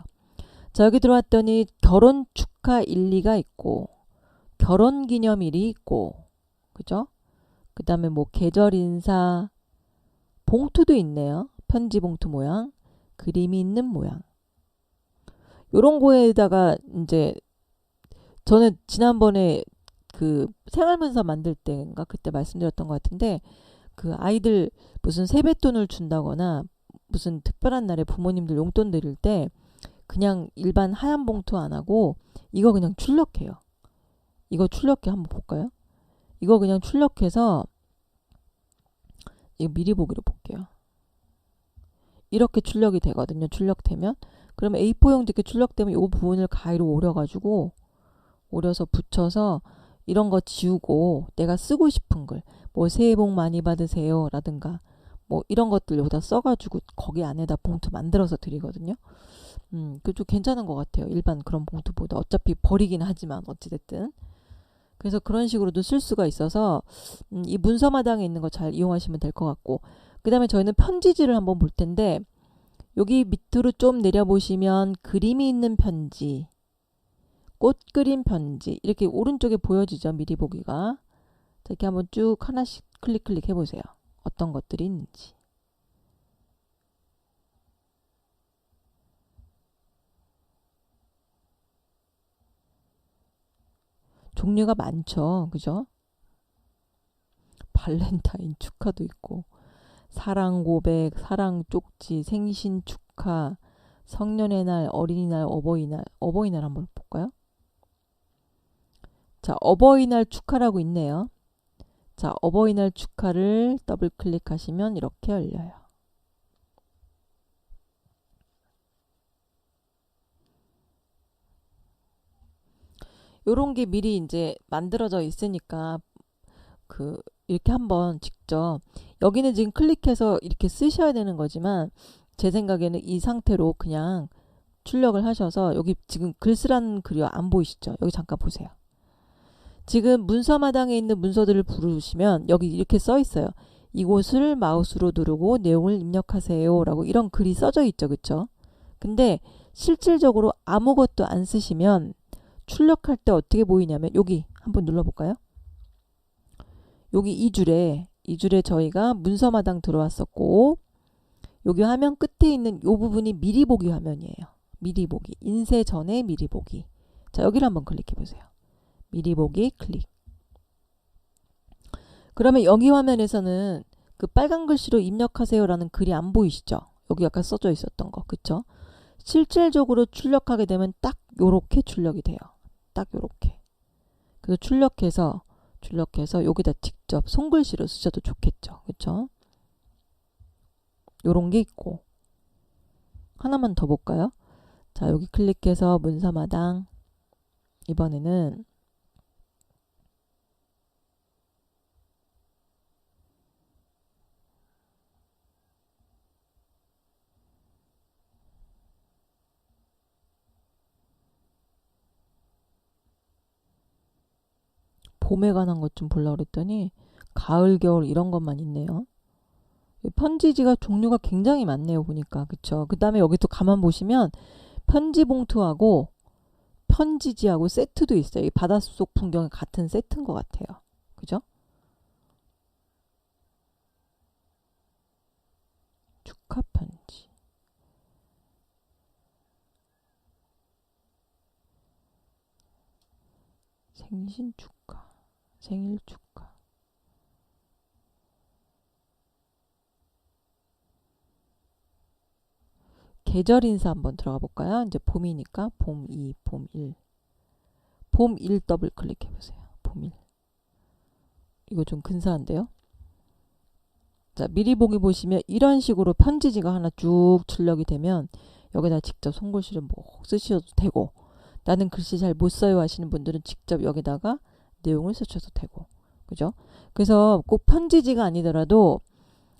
자, 여기 들어왔더니 결혼 축하 일리가 있고 결혼 기념일이 있고 그죠? 그 다음에 뭐 계절 인사, 봉투도 있네요. 편지 봉투 모양, 그림이 있는 모양. 요런 거에다가 이제 저는 지난번에 그 생활문서 만들 때인가 그때 말씀드렸던 것 같은데, 그 아이들 무슨 세뱃돈을 준다거나 무슨 특별한 날에 부모님들 용돈 드릴 때 그냥 일반 하얀 봉투 안 하고 이거 그냥 출력해요. 이거 출력해 한번 볼까요? 이거 그냥 출력해서 이거 미리 보기로 볼게요. 이렇게 출력이 되거든요. 출력되면 그러면 A4용지 이렇게 출력되면 이 부분을 가위로 오려가지고 오려서 붙여서 이런 거 지우고 내가 쓰고 싶은 글, 뭐 새해 복 많이 받으세요 라든가 뭐 이런 것들 여기다 써가지고 거기 안에다 봉투 만들어서 드리거든요. 그것도 괜찮은 것 같아요. 일반 그런 봉투보다. 어차피 버리긴 하지만 어찌됐든. 그래서 그런 식으로도 쓸 수가 있어서 이 문서마당에 있는 거 잘 이용하시면 될 것 같고, 그 다음에 저희는 편지지를 한번 볼 텐데, 여기 밑으로 좀 내려보시면 그림이 있는 편지, 꽃 그림 편지 이렇게 오른쪽에 보여지죠. 미리 보기가. 이렇게 한번 쭉 하나씩 클릭 해보세요. 어떤 것들이 있는지. 종류가 많죠. 그죠? 발렌타인 축하도 있고, 사랑 고백, 사랑 쪽지, 생신 축하, 성년의 날, 어린이날, 어버이날 한번 볼까요? 자, 어버이날 축하라고 있네요. 자, 어버이날 축하를 더블 클릭하시면 이렇게 열려요. 요런 게 미리 이제 만들어져 있으니까 이렇게 한번 직접, 여기는 지금 클릭해서 이렇게 쓰셔야 되는 거지만 제 생각에는 이 상태로 그냥 출력을 하셔서, 여기 지금 글 쓰라는 글이 안 보이시죠? 여기 잠깐 보세요. 지금 문서마당에 있는 문서들을 부르시면 여기 이렇게 써 있어요. 이곳을 마우스로 누르고 내용을 입력하세요 라고 이런 글이 써져 있죠. 그쵸? 근데 실질적으로 아무것도 안 쓰시면 출력할 때 어떻게 보이냐면, 여기 한번 눌러볼까요? 여기 이 줄에 저희가 문서마당 들어왔었고, 여기 화면 끝에 있는 이 부분이 미리 보기 화면이에요. 미리 보기, 인쇄 전에 미리 보기. 자, 여기를 한번 클릭해 보세요. 미리 보기 클릭. 그러면 여기 화면에서는 그 빨간 글씨로 입력하세요 라는 글이 안 보이시죠? 여기 아까 써져 있었던 거, 그쵸? 실질적으로 출력하게 되면 딱 요렇게 출력이 돼요. 딱 요렇게. 그래서 출력해서 여기다 직접 손글씨로 쓰셔도 좋겠죠. 그쵸? 요런 게 있고. 하나만 더 볼까요? 자, 여기 클릭해서 문서마당. 이번에는 봄에 관한 것 좀 보려고 그랬더니 가을, 겨울 이런 것만 있네요. 편지지가 종류가 굉장히 많네요. 보니까. 그쵸? 그 다음에 여기 또 가만 보시면 편지 봉투하고 편지지하고 세트도 있어요. 이 바닷속 풍경이 같은 세트인 것 같아요. 그죠? 축하 편지. 생신 축하. 생일 축하. 계절 인사 한번 들어가 볼까요? 이제 봄이니까 봄 2, 봄 1. 봄 1 더블 클릭해 보세요. 봄 1. 이거 좀 근사한데요? 자, 미리 보기 보시면 이런 식으로 편지지가 하나 쭉 출력이 되면 여기다 직접 손글씨를 뭐 쓰셔도 되고, 나는 글씨 잘 못 써요 하시는 분들은 직접 여기다가 내용을 쓰셔도 되고, 그죠? 그래서 꼭 편지지가 아니더라도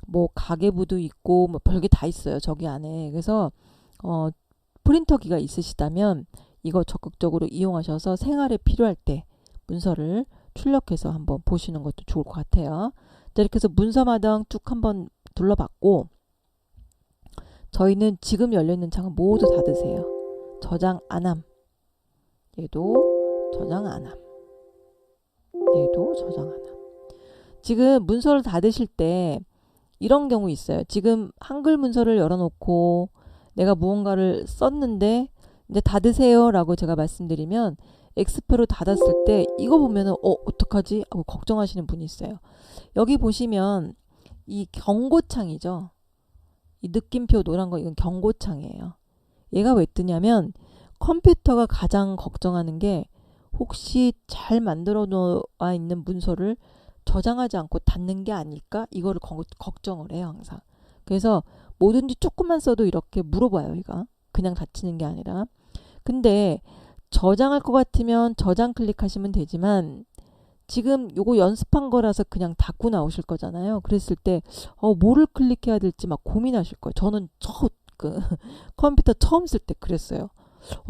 뭐 가계부도 있고 뭐 별게 다 있어요. 저기 안에. 그래서 프린터기가 있으시다면 이거 적극적으로 이용하셔서 생활에 필요할 때 문서를 출력해서 한번 보시는 것도 좋을 것 같아요. 자, 이렇게 해서 문서마당 쭉 한번 둘러봤고, 저희는 지금 열려있는 창은 모두 닫으세요. 저장 안함. 얘도 저장 안함. 얘도 저장 안함. 지금 문서를 닫으실 때 이런 경우 있어요. 지금 한글 문서를 열어놓고 내가 무언가를 썼는데 이제 닫으세요 라고 제가 말씀드리면 X표로 닫았을 때 이거 보면은 어떡하지? 하고 걱정하시는 분이 있어요. 여기 보시면 이 경고창이죠. 이 느낌표 노란 거 이건 경고창이에요. 얘가 왜 뜨냐면 컴퓨터가 가장 걱정하는 게 혹시 잘 만들어 놓아 있는 문서를 저장하지 않고 닫는 게 아닐까? 이거를 걱정을 해요, 항상. 그래서 뭐든지 조금만 써도 이렇게 물어봐요, 얘가. 그냥 닫히는 게 아니라. 근데 저장할 것 같으면 저장 클릭하시면 되지만 지금 요거 연습한 거라서 그냥 닫고 나오실 거잖아요. 그랬을 때 뭐를 클릭해야 될지 막 고민하실 거예요. 저는 컴퓨터 처음 쓸 때 그랬어요.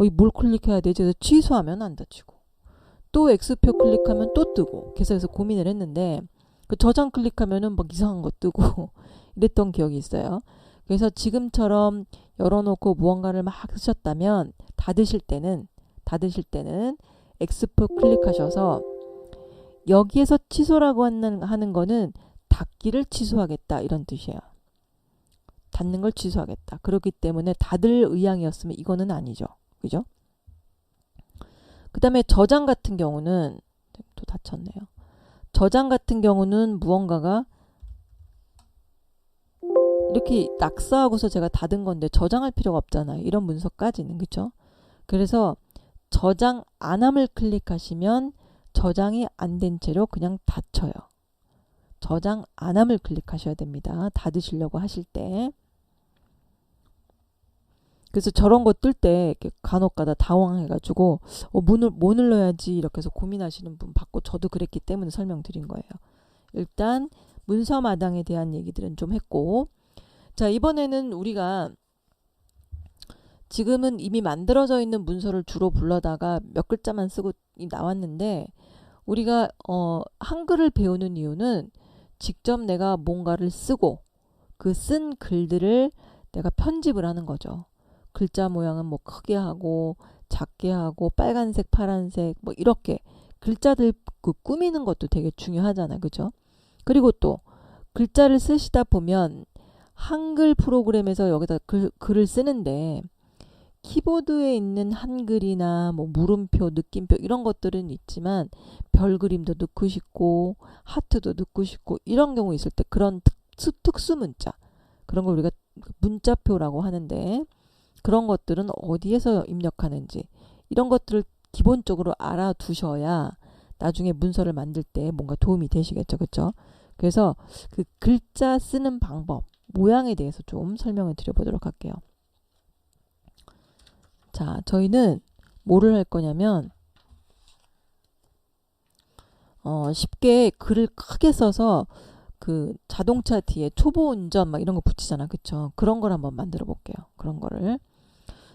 이 뭘 클릭해야 되지? 그래서 취소하면 안 닫히고 또 X표 클릭하면 또 뜨고 그래서 고민을 했는데 그 저장 클릭하면은 막 이상한 거 뜨고 이랬던 기억이 있어요. 그래서 지금처럼 열어놓고 무언가를 막 쓰셨다면 닫으실 때는 X표 클릭하셔서 여기에서 취소라고 하는 거는 닫기를 취소하겠다 이런 뜻이에요. 닫는 걸 취소하겠다. 그렇기 때문에 닫을 의향이었으면 이거는 아니죠. 그죠? 그 다음에 저장 같은 경우는 또 닫혔네요. 저장 같은 경우는 무언가가 이렇게 낙서하고서 제가 닫은 건데 저장할 필요가 없잖아요. 이런 문서까지는. 그죠? 그래서 저장 안함을 클릭하시면 저장이 안 된 채로 그냥 닫혀요. 저장 안함을 클릭하셔야 됩니다. 닫으시려고 하실 때. 그래서 저런 거 뜰 때 간혹가다 당황해가지고 뭐 눌러야지 이렇게 해서 고민하시는 분 봤고 저도 그랬기 때문에 설명드린 거예요. 일단 문서마당에 대한 얘기들은 좀 했고 자 이번에는 우리가 지금은 이미 만들어져 있는 문서를 주로 불러다가 몇 글자만 쓰고 나왔는데 우리가 한글을 배우는 이유는 직접 내가 뭔가를 쓰고 그 쓴 글들을 내가 편집을 하는 거죠. 글자 모양은 뭐 크게 하고 작게 하고 빨간색 파란색 뭐 이렇게 글자들 꾸미는 것도 되게 중요하잖아요. 그죠? 그리고 또 글자를 쓰시다 보면 한글 프로그램에서 여기다 글을 쓰는데 키보드에 있는 한글이나 뭐 물음표, 느낌표 이런 것들은 있지만 별 그림도 넣고 싶고 하트도 넣고 싶고 이런 경우 있을 때 그런 특수 문자 그런 걸 우리가 문자표라고 하는데 그런 것들은 어디에서 입력하는지 이런 것들을 기본적으로 알아두셔야 나중에 문서를 만들 때 뭔가 도움이 되시겠죠. 그렇죠? 그래서 그 글자 쓰는 방법, 모양에 대해서 좀 설명을 드려보도록 할게요. 자, 저희는 뭐를 할 거냐면 쉽게 글을 크게 써서 그 자동차 뒤에 초보 운전 막 이런 거 붙이잖아. 그쵸? 그런 걸 한번 만들어 볼게요. 그런 거를.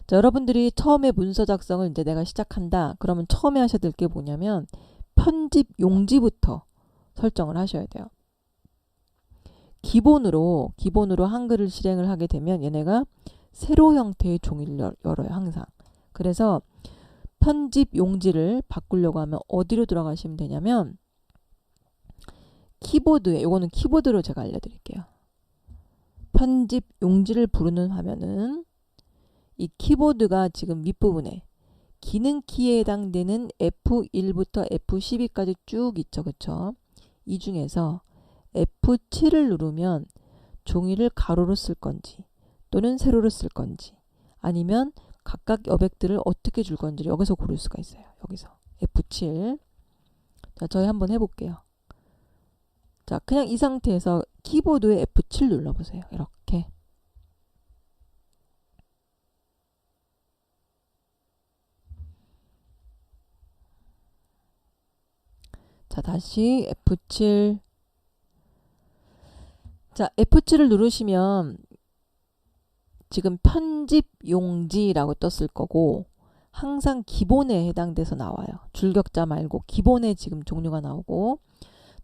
자, 여러분들이 처음에 문서 작성을 이제 내가 시작한다. 그러면 처음에 하셔야 될 게 뭐냐면 편집 용지부터 설정을 하셔야 돼요. 기본으로 한글을 실행을 하게 되면 얘네가 세로 형태의 종이를 열어요. 항상. 그래서 편집 용지를 바꾸려고 하면 어디로 들어가시면 되냐면 키보드에 요거는 키보드로 제가 알려드릴게요. 편집 용지를 부르는 화면은 이 키보드가 지금 윗부분에 기능 키에 해당되는 F1부터 F12까지 쭉 있죠. 그쵸? 이 중에서 F7을 누르면 종이를 가로로 쓸 건지 또는 세로로 쓸 건지 아니면 각각 여백들을 어떻게 줄 건지 여기서 고를 수가 있어요. 여기서 F7. 자, 저희 한번 해볼게요. 자, 그냥 이 상태에서 키보드에 F7 눌러보세요. 이렇게. 자, 다시 F7. 자, F7을 누르시면 지금 편집 용지라고 떴을 거고 항상 기본에 해당돼서 나와요. 줄격자 말고 기본에 지금 종류가 나오고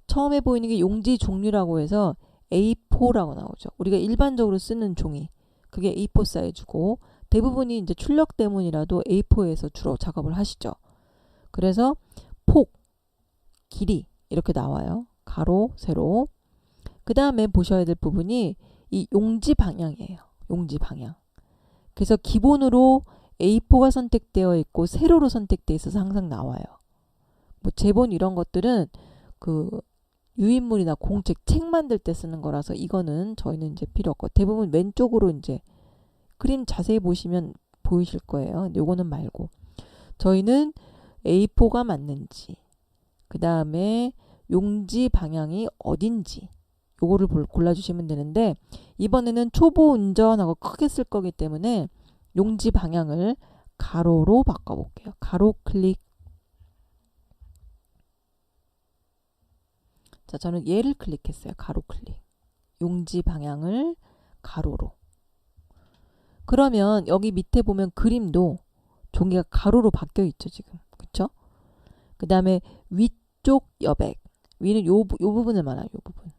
처음에 보이는 게 용지 종류라고 해서 A4라고 나오죠. 우리가 일반적으로 쓰는 종이 그게 A4 사이즈고 대부분이 이제 출력 때문이라도 A4에서 주로 작업을 하시죠. 그래서 폭, 길이 이렇게 나와요. 가로, 세로. 그 다음에 보셔야 될 부분이 이 용지 방향이에요. 용지 방향. 그래서 기본으로 A4가 선택되어 있고 세로로 선택되어 있어서 항상 나와요. 뭐 제본 이런 것들은 그 유인물이나 공책, 책 만들 때 쓰는 거라서 이거는 저희는 이제 필요 없고 대부분 왼쪽으로 이제 그림 자세히 보시면 보이실 거예요. 근데 요거는 말고 저희는 A4가 맞는지 그 다음에 용지 방향이 어딘지 요거를 골라주시면 되는데 이번에는 초보 운전하고 크게 쓸 거기 때문에 용지 방향을 가로로 바꿔볼게요. 가로 클릭. 자, 저는 얘를 클릭했어요. 가로 클릭. 용지 방향을 가로로. 그러면 여기 밑에 보면 그림도 종이가 가로로 바뀌어 있죠, 지금. 그쵸? 그 다음에 위쪽 여백. 위는 요 부분을 말아요, 요 부분.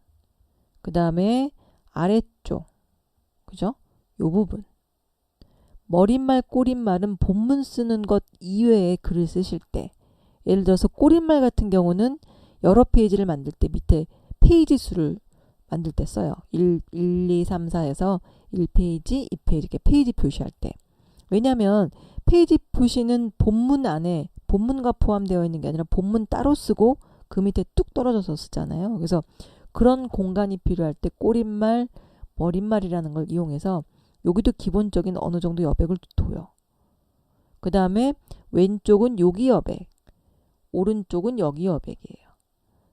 그 다음에 아래쪽. 그죠? 요 부분. 머릿말, 꼬릿말은 본문 쓰는 것 이외에 글을 쓰실 때 예를 들어서 꼬릿말 같은 경우는 여러 페이지를 만들 때 밑에 페이지 수를 만들 때 써요. 1, 2, 3, 4에서 1페이지, 2페이지 이렇게 페이지 표시할 때. 왜냐하면 페이지 표시는 본문 안에 본문과 포함되어 있는 게 아니라 본문 따로 쓰고 그 밑에 뚝 떨어져서 쓰잖아요. 그래서 그런 공간이 필요할 때 꼬릿말, 머릿말이라는 걸 이용해서 여기도 기본적인 어느 정도 여백을 둬요. 그 다음에 왼쪽은 여기 여백, 오른쪽은 여기 여백이에요.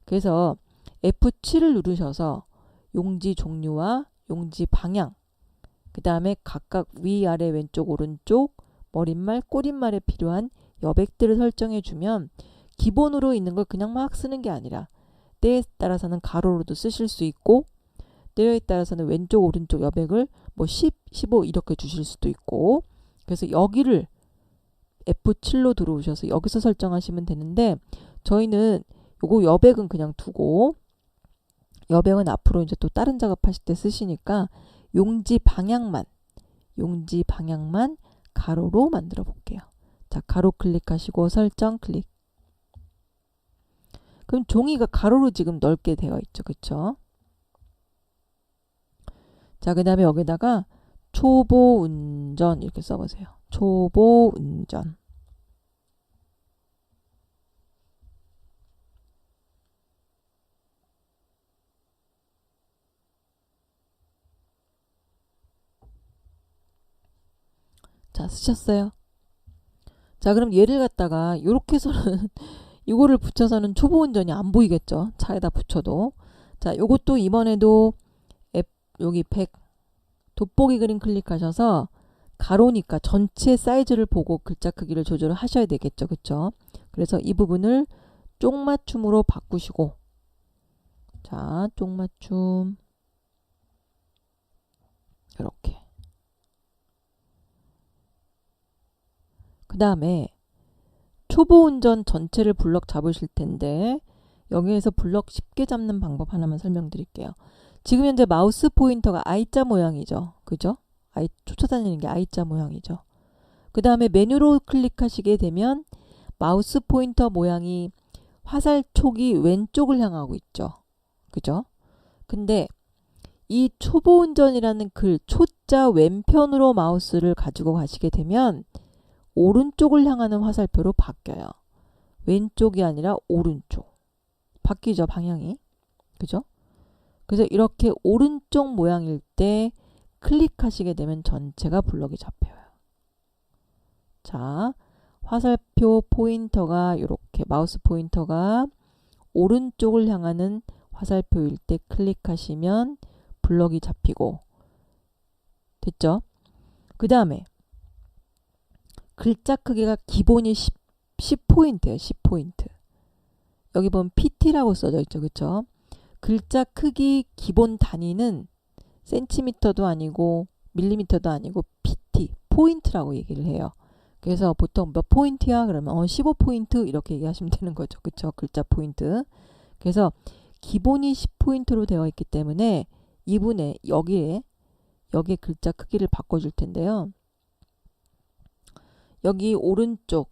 그래서 F7을 누르셔서 용지 종류와 용지 방향, 그 다음에 각각 위아래 왼쪽 오른쪽 머릿말 꼬릿말에 필요한 여백들을 설정해 주면 기본으로 있는 걸 그냥 막 쓰는 게 아니라 때에 따라서는 가로로도 쓰실 수 있고 때에 따라서는 왼쪽 오른쪽 여백을 뭐 10, 15 이렇게 주실 수도 있고 그래서 여기를 F7로 들어오셔서 여기서 설정하시면 되는데 저희는 요거 여백은 그냥 두고 여백은 앞으로 이제 또 다른 작업하실 때 쓰시니까 용지 방향만 가로로 만들어 볼게요. 자, 가로 클릭하시고 설정 클릭. 그럼 종이가 가로로 지금 넓게 되어 있죠. 그쵸? 자, 그 다음에 여기다가 초보 운전 이렇게 써보세요. 초보 운전. 자, 쓰셨어요? 자, 그럼 얘를 갖다가 이렇게 해서는 이거를 붙여서는 초보 운전이 안 보이겠죠. 차에다 붙여도. 자, 요것도 이번에도 여기 100 돋보기 그림 클릭하셔서 가로니까 전체 사이즈를 보고 글자 크기를 조절을 하셔야 되겠죠. 그쵸? 그래서 이 부분을 쪽맞춤으로 바꾸시고 자, 쪽맞춤 이렇게 그 다음에 초보 운전 전체를 블럭 잡으실 텐데 여기에서 블럭 쉽게 잡는 방법 하나만 설명드릴게요. 지금 현재 마우스 포인터가 I자 모양이죠. 그죠? 쫓아다니는 게 I자 모양이죠. 그 다음에 메뉴로 클릭하시게 되면 마우스 포인터 모양이 화살촉이 왼쪽을 향하고 있죠. 그죠? 근데 이 초보 운전이라는 글 초자 왼편으로 마우스를 가지고 가시게 되면 오른쪽을 향하는 화살표로 바뀌어요. 왼쪽이 아니라 오른쪽. 바뀌죠, 방향이. 그죠? 그래서 이렇게 오른쪽 모양일 때 클릭하시게 되면 전체가 블럭이 잡혀요. 자, 화살표 포인터가 이렇게 마우스 포인터가 오른쪽을 향하는 화살표일 때 클릭하시면 블럭이 잡히고 됐죠? 그 다음에 글자 크기가 기본이 10포인트예요. 10포인트. 여기 보면 PT라고 써져 있죠. 그쵸? 글자 크기 기본 단위는 센티미터도 아니고 밀리미터도 아니고 PT, 포인트라고 얘기를 해요. 그래서 보통 몇 포인트야? 그러면 15포인트 이렇게 얘기하시면 되는 거죠. 그쵸? 글자 포인트. 그래서 기본이 10포인트로 되어 있기 때문에 이분에 여기에 글자 크기를 바꿔줄 텐데요. 여기 오른쪽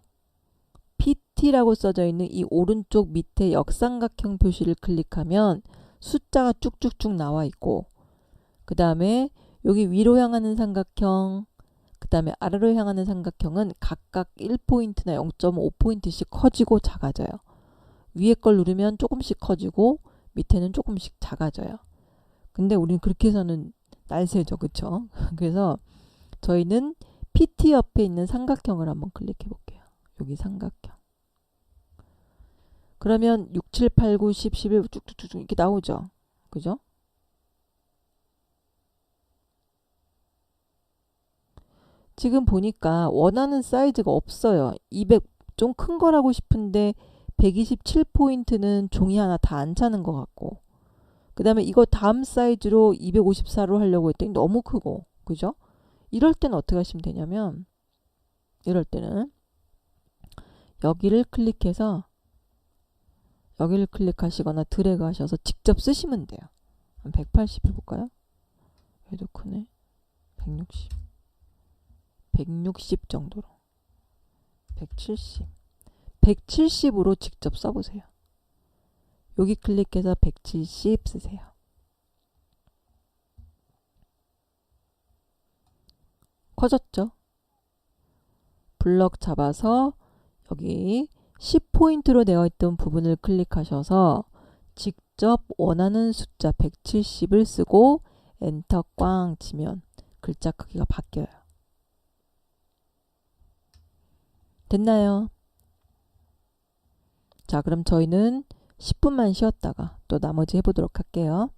PT라고 써져 있는 이 오른쪽 밑에 역삼각형 표시를 클릭하면 숫자가 쭉쭉쭉 나와 있고, 그 다음에 여기 위로 향하는 삼각형, 그 다음에 아래로 향하는 삼각형은 각각 1포인트나 0.5포인트씩 커지고 작아져요. 위에 걸 누르면 조금씩 커지고 밑에는 조금씩 작아져요. 근데 우리는 그렇게 해서는 날새죠. 그쵸? 그래서 저희는 PT 옆에 있는 삼각형을 한번 클릭해 볼게요. 여기 삼각형. 그러면 6, 7, 8, 9, 10, 11 쭉쭉쭉 이렇게 나오죠. 그죠? 지금 보니까 원하는 사이즈가 없어요. 200 좀 큰 거라고 싶은데 127포인트는 종이 하나 다 안 차는 것 같고, 그 다음에 이거 다음 사이즈로 254로 하려고 했더니 너무 크고, 그죠? 이럴 때는 어떻게 하시면 되냐면, 이럴 때는 여기를 클릭해서 여기를 클릭하시거나 드래그 하셔서 직접 쓰시면 돼요. 180 해볼까요? 얘도 크네. 160 160 정도로 170 170으로 직접 써보세요. 여기 클릭해서 170 쓰세요. 커졌죠? 블럭 잡아서 여기 10포인트로 되어 있던 부분을 클릭하셔서 직접 원하는 숫자 170을 쓰고 엔터 꽝 치면 글자 크기가 바뀌어요. 됐나요? 자, 그럼 저희는 10분만 쉬었다가 또 나머지 해보도록 할게요.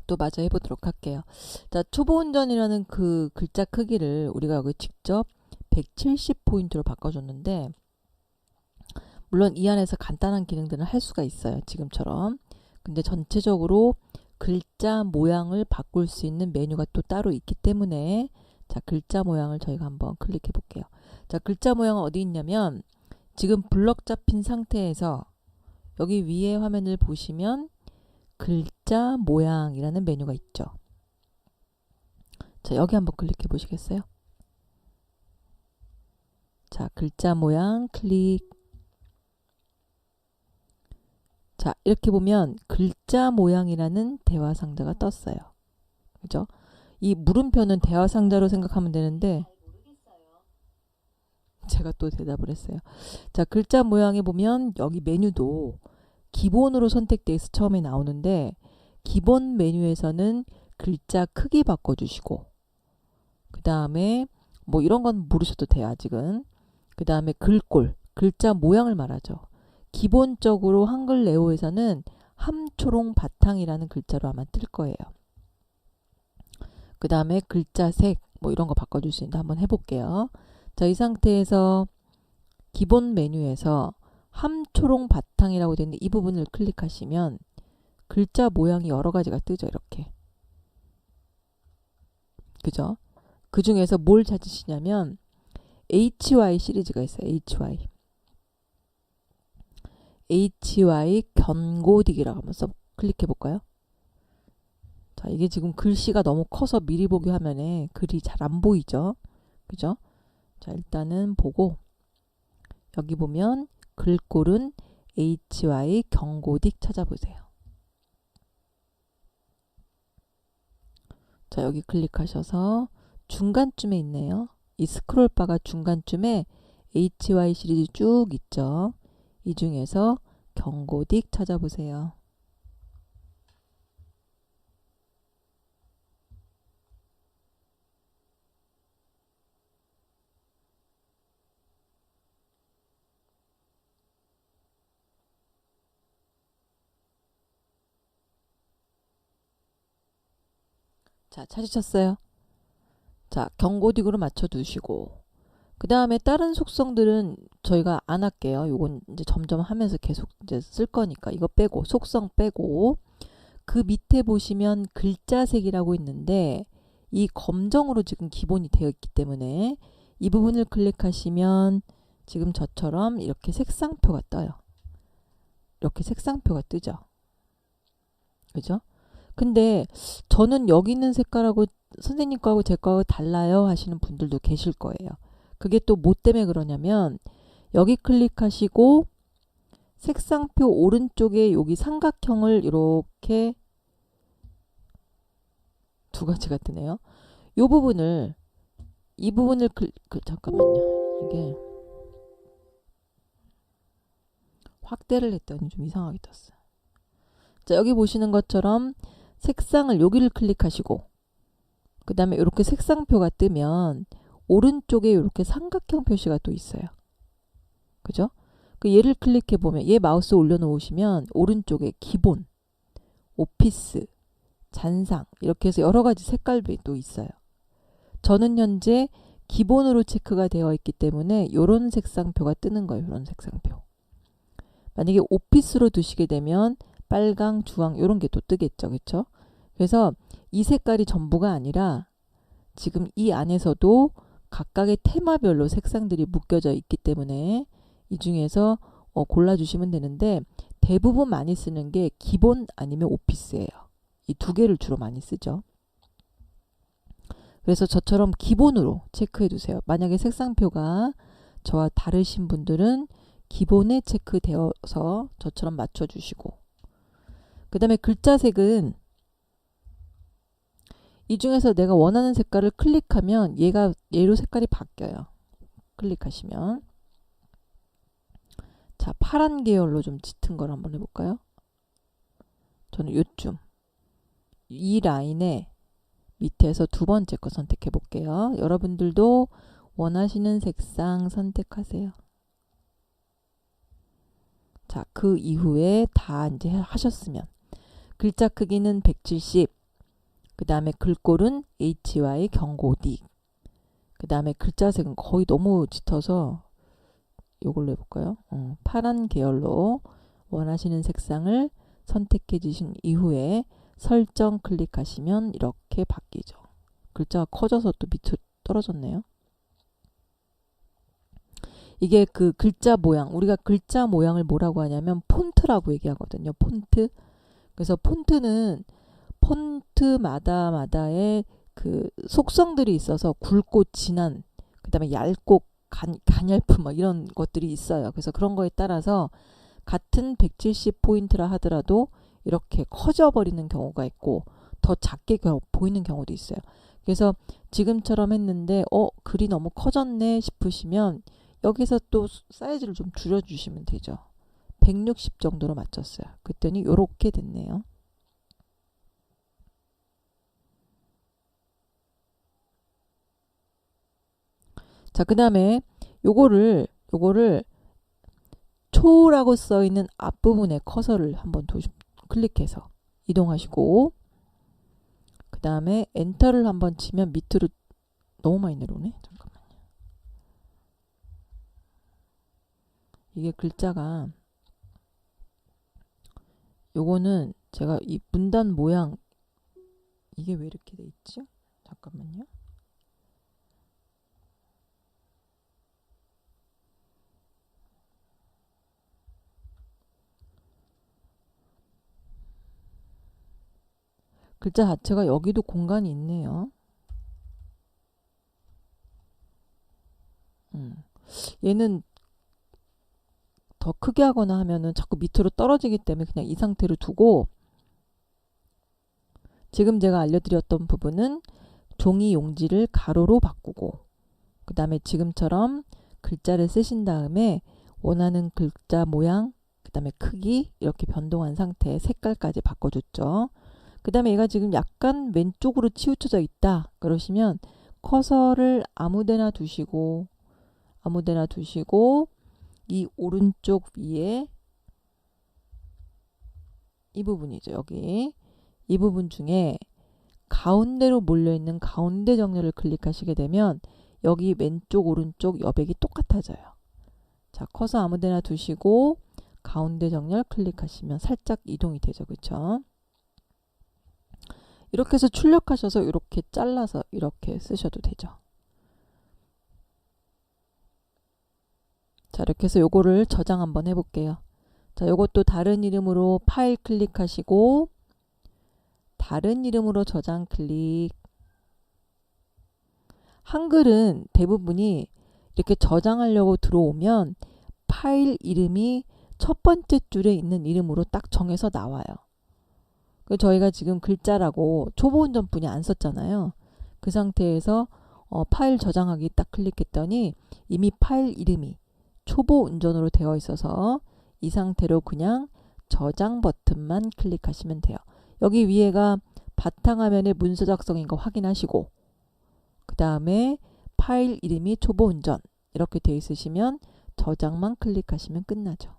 또 마저 해보도록 할게요. 자, 초보운전이라는 그 글자 크기를 우리가 여기 직접 170포인트로 바꿔줬는데, 물론 이 안에서 간단한 기능들은 할 수가 있어요. 지금처럼. 근데 전체적으로 글자 모양을 바꿀 수 있는 메뉴가 또 따로 있기 때문에, 자, 글자 모양을 저희가 한번 클릭해 볼게요. 자, 글자 모양은 어디 있냐면 지금 블럭 잡힌 상태에서 여기 위에 화면을 보시면 글자 모양이라는 메뉴가 있죠. 자, 여기 한번 클릭해 보시겠어요? 자, 글자 모양 클릭. 자, 이렇게 보면 글자 모양이라는 대화 상자가 떴어요. 그죠? 이 물음표는 대화 상자로 생각하면 되는데, 제가 또 대답을 했어요. 자, 글자 모양에 보면 여기 메뉴도 기본으로 선택되어 있어 처음에 나오는데, 기본 메뉴에서는 글자 크기 바꿔주시고, 그 다음에 뭐 이런 건 모르셔도 돼요, 아직은. 그 다음에 글꼴, 글자 모양을 말하죠. 기본적으로 한글 네오에서는 함초롱 바탕이라는 글자로 아마 뜰 거예요. 그 다음에 글자 색, 뭐 이런 거 바꿔줄 수 있는데 한번 해볼게요. 자, 이 상태에서 기본 메뉴에서 함초롱 바탕이라고 되어 있는데 이 부분을 클릭하시면 글자 모양이 여러 가지가 뜨죠. 이렇게. 그죠? 그 중에서 뭘 찾으시냐면 HY 시리즈가 있어요. HY 견고딕이라고 한번 클릭해 볼까요? 자, 이게 지금 글씨가 너무 커서 미리 보기 화면에 글이 잘 안 보이죠? 그죠? 자, 일단은 보고 여기 보면 글꼴은 HY 견고딕 찾아보세요. 자, 여기 클릭하셔서 중간쯤에 있네요. 이 스크롤바가 중간쯤에 HY 시리즈 쭉 있죠. 이 중에서 견고딕 찾아보세요. 자, 찾으셨어요? 자, 견고딕으로 맞춰두시고, 그 다음에 다른 속성들은 저희가 안 할게요. 요건 이제 점점 하면서 계속 이제 쓸 거니까 이거 빼고, 속성 빼고, 그 밑에 보시면 글자색이라고 있는데 이 검정으로 지금 기본이 되어 있기 때문에 이 부분을 클릭하시면 지금 저처럼 이렇게 색상표가 떠요. 이렇게 색상표가 뜨죠. 그죠? 근데 저는 여기 있는 색깔하고 선생님 거하고 제 거하고 달라요 하시는 분들도 계실 거예요. 그게 또 뭐 때문에 그러냐면 여기 클릭하시고 색상표 오른쪽에 여기 삼각형을 이렇게 두 가지가 뜨네요. 이 부분을 잠깐만요. 이게 확대를 했더니 좀 이상하게 떴어요. 자, 여기 보시는 것처럼 색상을 여기를 클릭하시고 그 다음에 이렇게 색상표가 뜨면 오른쪽에 이렇게 삼각형 표시가 또 있어요. 그죠? 그 얘를 클릭해 보면 얘 마우스 올려놓으시면 오른쪽에 기본, 오피스, 잔상 이렇게 해서 여러 가지 색깔이 또 있어요. 저는 현재 기본으로 체크가 되어 있기 때문에 이런 색상표가 뜨는 거예요. 이런 색상표. 만약에 오피스로 두시게 되면 빨강, 주황 이런 게 또 뜨겠죠. 그렇죠? 그래서 이 색깔이 전부가 아니라 지금 이 안에서도 각각의 테마별로 색상들이 묶여져 있기 때문에 이 중에서 골라주시면 되는데 대부분 많이 쓰는 게 기본 아니면 오피스예요. 이 두 개를 주로 많이 쓰죠. 그래서 저처럼 기본으로 체크해 두세요. 만약에 색상표가 저와 다르신 분들은 기본에 체크되어서 저처럼 맞춰주시고 그 다음에 글자색은 이 중에서 내가 원하는 색깔을 클릭하면 얘로 색깔이 바뀌어요. 클릭하시면 자, 파란 계열로 좀 짙은 걸 한번 해볼까요? 저는 요쯤 이 라인에 밑에서 두 번째 거 선택해 볼게요. 여러분들도 원하시는 색상 선택하세요. 자, 그 이후에 다 이제 하셨으면 글자 크기는 170, 그 다음에 글꼴은 HY 경고딕. 그 다음에 글자색은 거의 너무 짙어서 이걸로 해볼까요? 파란 계열로 원하시는 색상을 선택해 주신 이후에 설정 클릭하시면 이렇게 바뀌죠. 글자가 커져서 또 밑으로 떨어졌네요. 이게 그 글자 모양, 우리가 글자 모양을 뭐라고 하냐면 폰트라고 얘기하거든요. 폰트. 그래서 폰트는 폰트마다의 그 속성들이 있어서 굵고 진한, 그 다음에 얇고 가냘프 뭐 이런 것들이 있어요. 그래서 그런 거에 따라서 같은 170포인트라 하더라도 이렇게 커져 버리는 경우가 있고 더 작게 보이는 경우도 있어요. 그래서 지금처럼 했는데 글이 너무 커졌네 싶으시면 여기서 또 사이즈를 좀 줄여주시면 되죠. 160 정도로 맞췄어요. 그랬더니 이렇게 됐네요. 자, 그 다음에 요거를 초라고 써있는 앞부분에 커서를 한번 클릭해서 이동하시고, 그 다음에 엔터를 한번 치면 밑으로 너무 많이 내려오네. 잠깐만요. 이게 글자가, 요거는 제가 이 문단 모양, 이게 왜 이렇게 돼 있지? 잠깐만요. 글자 자체가 여기도 공간이 있네요. 얘는 더 크게 하거나 하면은 자꾸 밑으로 떨어지기 때문에 그냥 이 상태로 두고, 지금 제가 알려드렸던 부분은 종이 용지를 가로로 바꾸고, 그 다음에 지금처럼 글자를 쓰신 다음에 원하는 글자 모양, 그 다음에 크기 이렇게 변동한 상태에 색깔까지 바꿔줬죠. 그 다음에 얘가 지금 약간 왼쪽으로 치우쳐져 있다 그러시면 커서를 아무데나 두시고 이 오른쪽 위에 이 부분이죠. 여기 이 부분 중에 가운데로 몰려있는 가운데 정렬을 클릭하시게 되면 여기 왼쪽 오른쪽 여백이 똑같아져요. 자, 커서 아무데나 두시고 가운데 정렬 클릭하시면 살짝 이동이 되죠. 그쵸? 이렇게 해서 출력하셔서 이렇게 잘라서 이렇게 쓰셔도 되죠. 자, 이렇게 해서 요거를 저장 한번 해볼게요. 자, 요것도 다른 이름으로 파일 클릭하시고 다른 이름으로 저장 클릭. 한글은 대부분이 이렇게 저장하려고 들어오면 파일 이름이 첫 번째 줄에 있는 이름으로 딱 정해서 나와요. 저희가 지금 글자라고 초보 운전분이 안 썼잖아요. 그 상태에서 파일 저장하기 딱 클릭했더니 이미 파일 이름이 초보 운전으로 되어 있어서 이 상태로 그냥 저장 버튼만 클릭하시면 돼요. 여기 위에가 바탕화면의 문서 작성인 거 확인하시고, 그 다음에 파일 이름이 초보 운전 이렇게 되어 있으시면 저장만 클릭하시면 끝나죠.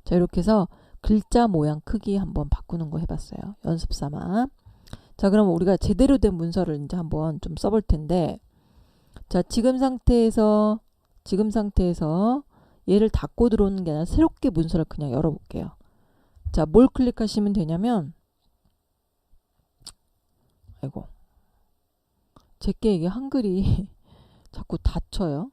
자, 이렇게 해서 글자 모양 크기 한번 바꾸는 거 해봤어요. 연습 삼아. 자, 그럼 우리가 제대로 된 문서를 이제 한번 좀 써볼 텐데, 자, 지금 상태에서 얘를 닫고 들어오는 게 아니라 새롭게 문서를 그냥 열어볼게요. 자, 뭘 클릭하시면 되냐면, 아이고, 제게 이게 한글이 자꾸 닫혀요.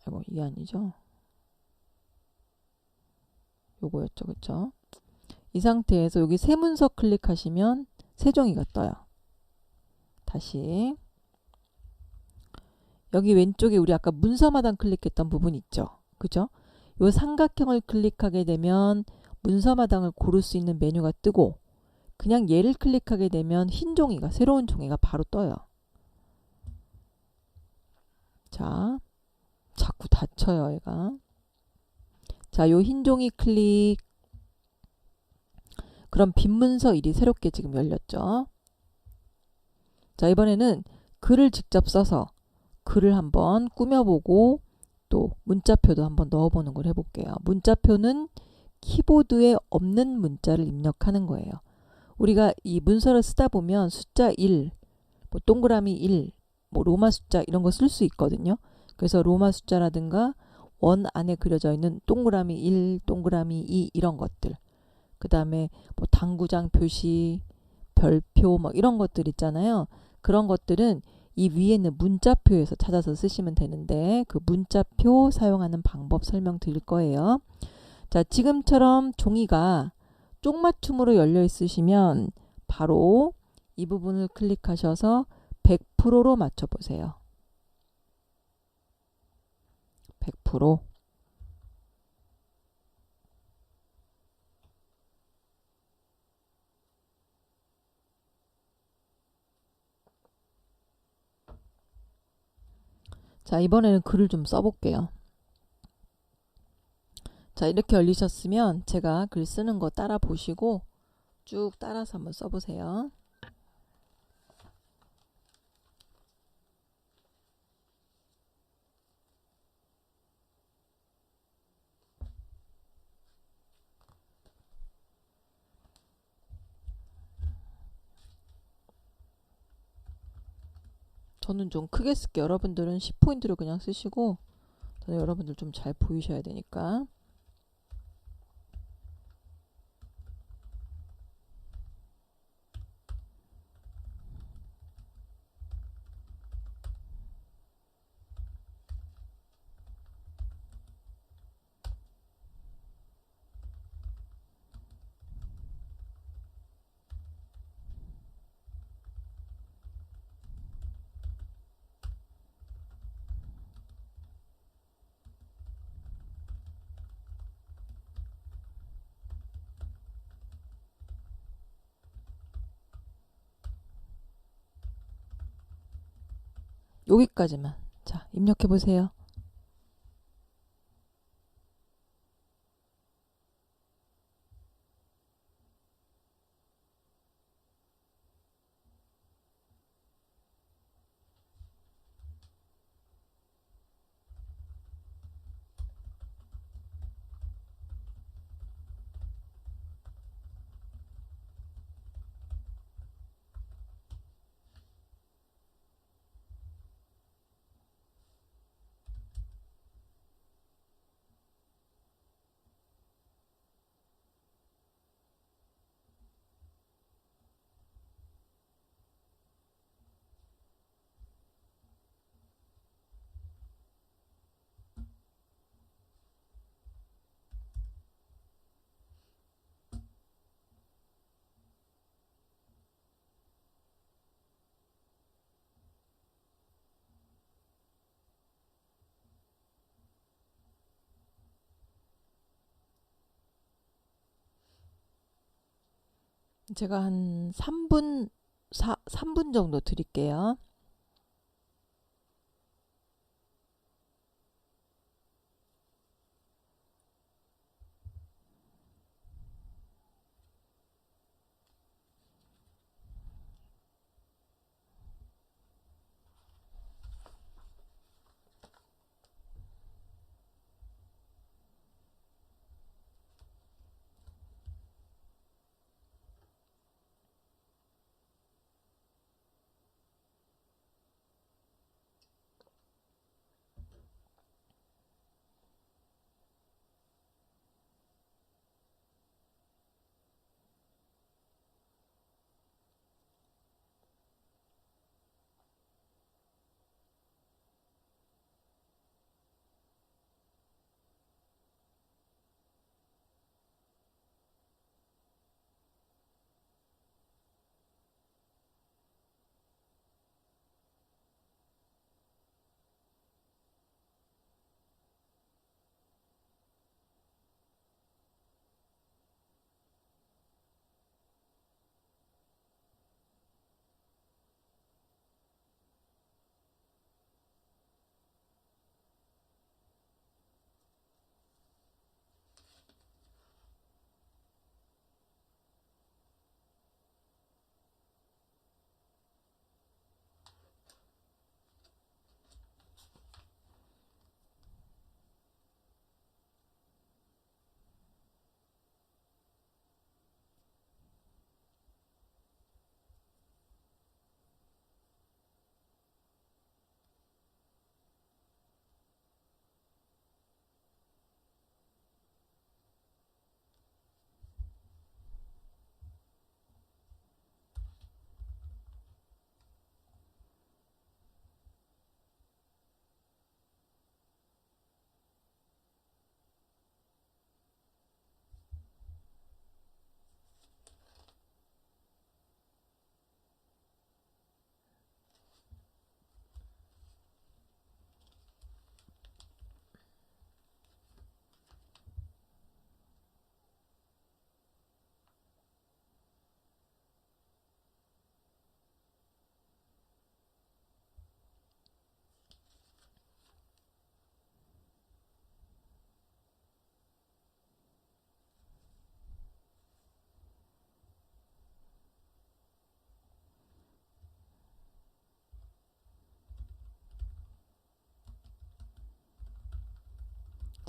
아이고, 이게 아니죠. 요거였죠. 그쵸? 이 상태에서 여기 새 문서 클릭하시면 새 종이가 떠요. 다시 여기 왼쪽에 우리 아까 문서마당 클릭했던 부분 있죠. 그죠? 요 삼각형을 클릭하게 되면 문서마당을 고를 수 있는 메뉴가 뜨고, 그냥 얘를 클릭하게 되면 흰 종이가, 새로운 종이가 바로 떠요. 자, 자꾸 닫혀요 얘가. 자, 요 흰 종이 클릭. 그럼 빈 문서 1이 새롭게 지금 열렸죠. 자, 이번에는 글을 직접 써서 글을 한번 꾸며보고 또 문자표도 한번 넣어보는 걸 해볼게요. 문자표는 키보드에 없는 문자를 입력하는 거예요. 우리가 이 문서를 쓰다 보면 숫자 1, 뭐 동그라미 1, 뭐 로마 숫자 이런 거 쓸 수 있거든요. 그래서 로마 숫자라든가 원 안에 그려져 있는 동그라미 1, 동그라미 2 이런 것들. 그 다음에 뭐 당구장 표시, 별표 뭐 이런 것들 있잖아요. 그런 것들은 이 위에 있는 문자표에서 찾아서 쓰시면 되는데 그 문자표 사용하는 방법 설명드릴 거예요. 자, 지금처럼 종이가 쪽맞춤으로 열려 있으시면 바로 이 부분을 클릭하셔서 100%로 맞춰보세요. 100%. 자, 이번에는 글을 좀 써볼게요. 자, 이렇게 열리셨으면 제가 글 쓰는 거 따라 보시고 쭉 따라서 한번 써보세요. 저는 좀 크게 쓸게요. 여러분들은 10포인트로 그냥 쓰시고 저는 여러분들 좀 잘 보이셔야 되니까. 여기까지만. 자, 입력해 보세요. 제가 한 3분 정도 드릴게요.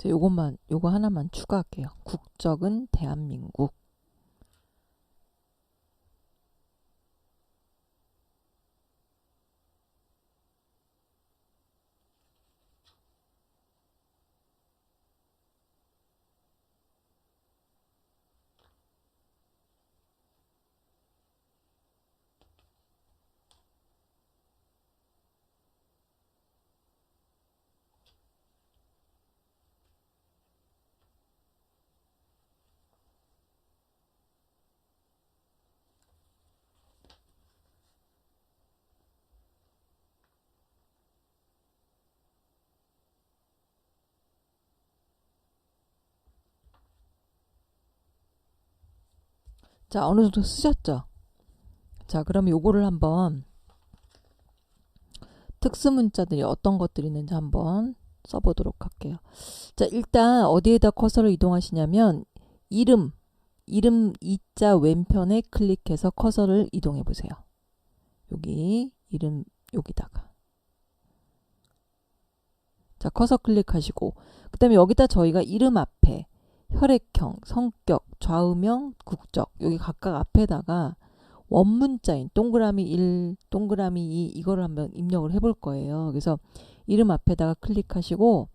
요거 하나만 추가할게요. 국적은 대한민국. 자, 어느 정도 쓰셨죠? 자, 그럼 요거를 한번 특수문자들이 어떤 것들이 있는지 한번 써보도록 할게요. 자, 일단 어디에다 커서를 이동하시냐면 이름 이자 왼편에 클릭해서 커서를 이동해 보세요. 여기 이름 여기다가. 자, 커서 클릭하시고 그 다음에 여기다 저희가 이름 앞에 혈액형, 성격, 좌우명, 국적 여기 각각 앞에다가 원문자인 동그라미 1, 동그라미 2 이거를 한번 입력을 해볼 거예요. 그래서 이름 앞에다가 클릭하시고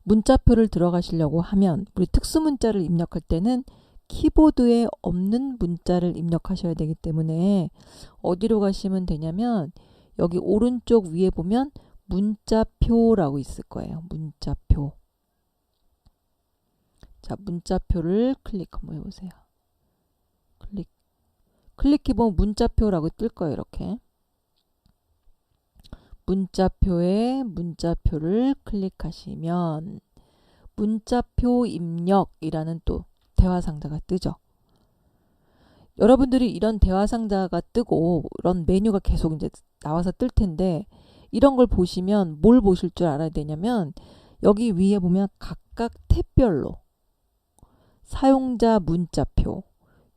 문자표를 들어가시려고 하면 우리 특수문자를 입력할 때는 키보드에 없는 문자를 입력하셔야 되기 때문에 어디로 가시면 되냐면 여기 오른쪽 위에 보면 문자표라고 있을 거예요. 문자표. 자, 문자표를 클릭 한번 해보세요. 클릭해보면 문자표라고 뜰 거예요. 이렇게. 문자표에 문자표를 클릭하시면 문자표 입력이라는 또 대화상자가 뜨죠. 여러분들이 이런 대화상자가 뜨고 이런 메뉴가 계속 이제 나와서 뜰 텐데 이런 걸 보시면 뭘 보실 줄 알아야 되냐면 여기 위에 보면 각각 탭별로 사용자 문자표,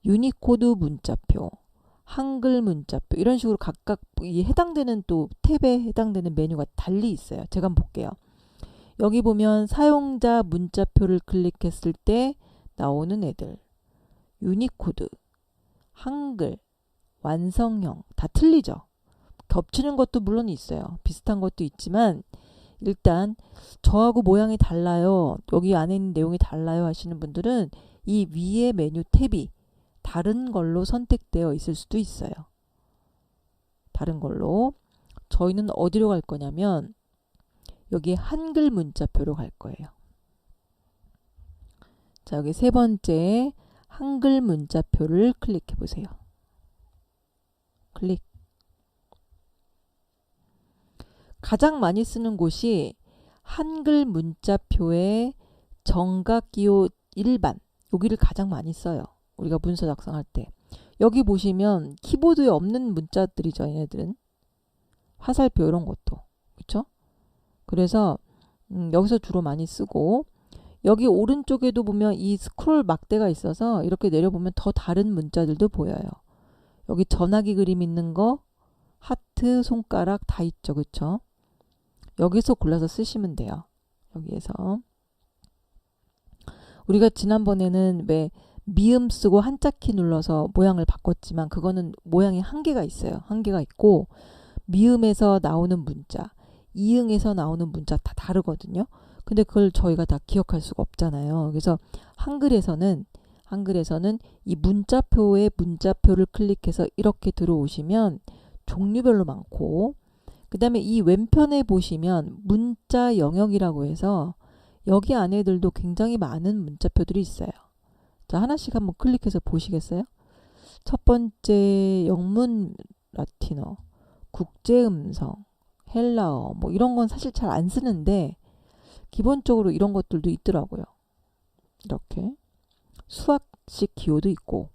유니코드 문자표, 한글 문자표 이런 식으로 각각 이 해당되는 또 탭에 해당되는 메뉴가 달리 있어요. 제가 한번 볼게요. 여기 보면 사용자 문자표를 클릭했을 때 나오는 애들 유니코드, 한글, 완성형 다 틀리죠. 겹치는 것도 물론 있어요. 비슷한 것도 있지만 일단 저하고 모양이 달라요. 여기 안에 있는 내용이 달라요 하시는 분들은 이 위에 메뉴 탭이 다른 걸로 선택되어 있을 수도 있어요. 다른 걸로. 저희는 어디로 갈 거냐면 여기 한글 문자표로 갈 거예요. 자, 여기 세 번째 한글 문자표를 클릭해 보세요. 클릭. 가장 많이 쓰는 곳이 한글 문자표의 정각기호 일반 여기를 가장 많이 써요. 우리가 문서 작성할 때. 여기 보시면 키보드에 없는 문자들이죠. 얘네들은. 화살표 이런 것도. 그렇죠? 그래서 여기서 주로 많이 쓰고 여기 오른쪽에도 보면 이 스크롤 막대가 있어서 이렇게 내려보면 더 다른 문자들도 보여요. 여기 전화기 그림 있는 거 하트, 손가락 다 있죠. 그렇죠? 여기서 골라서 쓰시면 돼요. 여기에서. 우리가 지난번에는 왜 미음 쓰고 한자키 눌러서 모양을 바꿨지만 그거는 모양이 한계가 있어요. 한계가 있고 미음에서 나오는 문자, 이응에서 나오는 문자 다 다르거든요. 근데 그걸 저희가 다 기억할 수가 없잖아요. 그래서 한글에서는 이 문자표의 문자표를 클릭해서 이렇게 들어오시면 종류별로 많고 그 다음에 이 왼편에 보시면 문자 영역이라고 해서 여기 안에들도 굉장히 많은 문자표들이 있어요. 자, 하나씩 한번 클릭해서 보시겠어요? 첫 번째 영문 라틴어, 국제음성, 헬라어 뭐 이런 건 사실 잘 안 쓰는데 기본적으로 이런 것들도 있더라고요. 이렇게 수학식 기호도 있고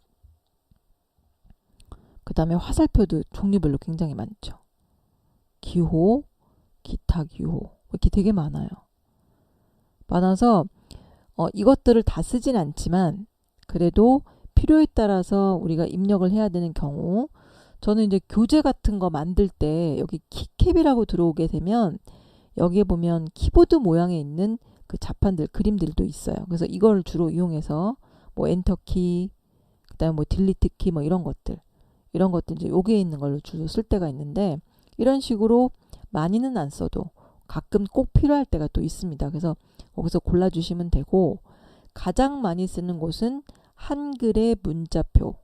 그 다음에 화살표도 종류별로 굉장히 많죠. 기호, 기타 기호 이렇게 되게 많아요. 많아서 이것들을 다 쓰진 않지만 그래도 필요에 따라서 우리가 입력을 해야 되는 경우 저는 이제 교재 같은 거 만들 때 여기 키캡이라고 들어오게 되면 여기에 보면 키보드 모양에 있는 그 자판들, 그림들도 있어요. 그래서 이걸 주로 이용해서 뭐 엔터키, 그다음에 뭐 딜리트 키 뭐 이런 것들 이제 여기에 있는 걸로 주로 쓸 때가 있는데, 이런 식으로 많이는 안 써도 가끔 꼭 필요할 때가 또 있습니다. 그래서 거기서 골라주시면 되고, 가장 많이 쓰는 곳은 한글의 문자표,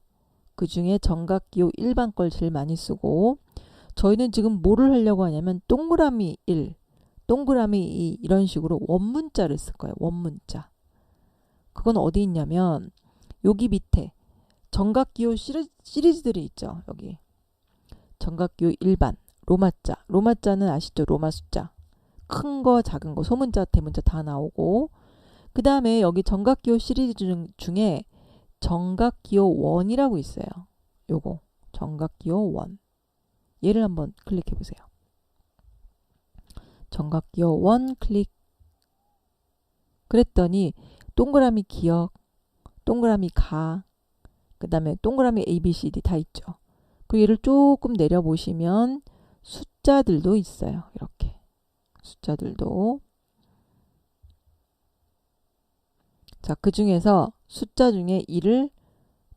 그 중에 정각기호 일반 걸 제일 많이 쓰고, 저희는 지금 뭐를 하려고 하냐면 동그라미 1, 동그라미 2 이런 식으로 원문자를 쓸 거예요. 원문자. 그건 어디 있냐면 여기 밑에 정각기호 시리즈들이 있죠. 여기 정각기호 일반, 로마자. 로마자는 아시죠? 로마 숫자. 큰 거, 작은 거, 소문자, 대문자 다 나오고, 그 다음에 여기 정각기호 시리즈 중에 정각기호 1이라고 있어요. 요거 정각기호 1. 얘를 한번 클릭해 보세요. 정각기호 1 클릭. 그랬더니 동그라미 기억, 동그라미 가, 그 다음에 동그라미 ABCD 다 있죠. 그 얘를 조금 내려보시면 숫자들도 있어요. 이렇게 숫자들도. 자, 그 중에서 숫자 중에 1을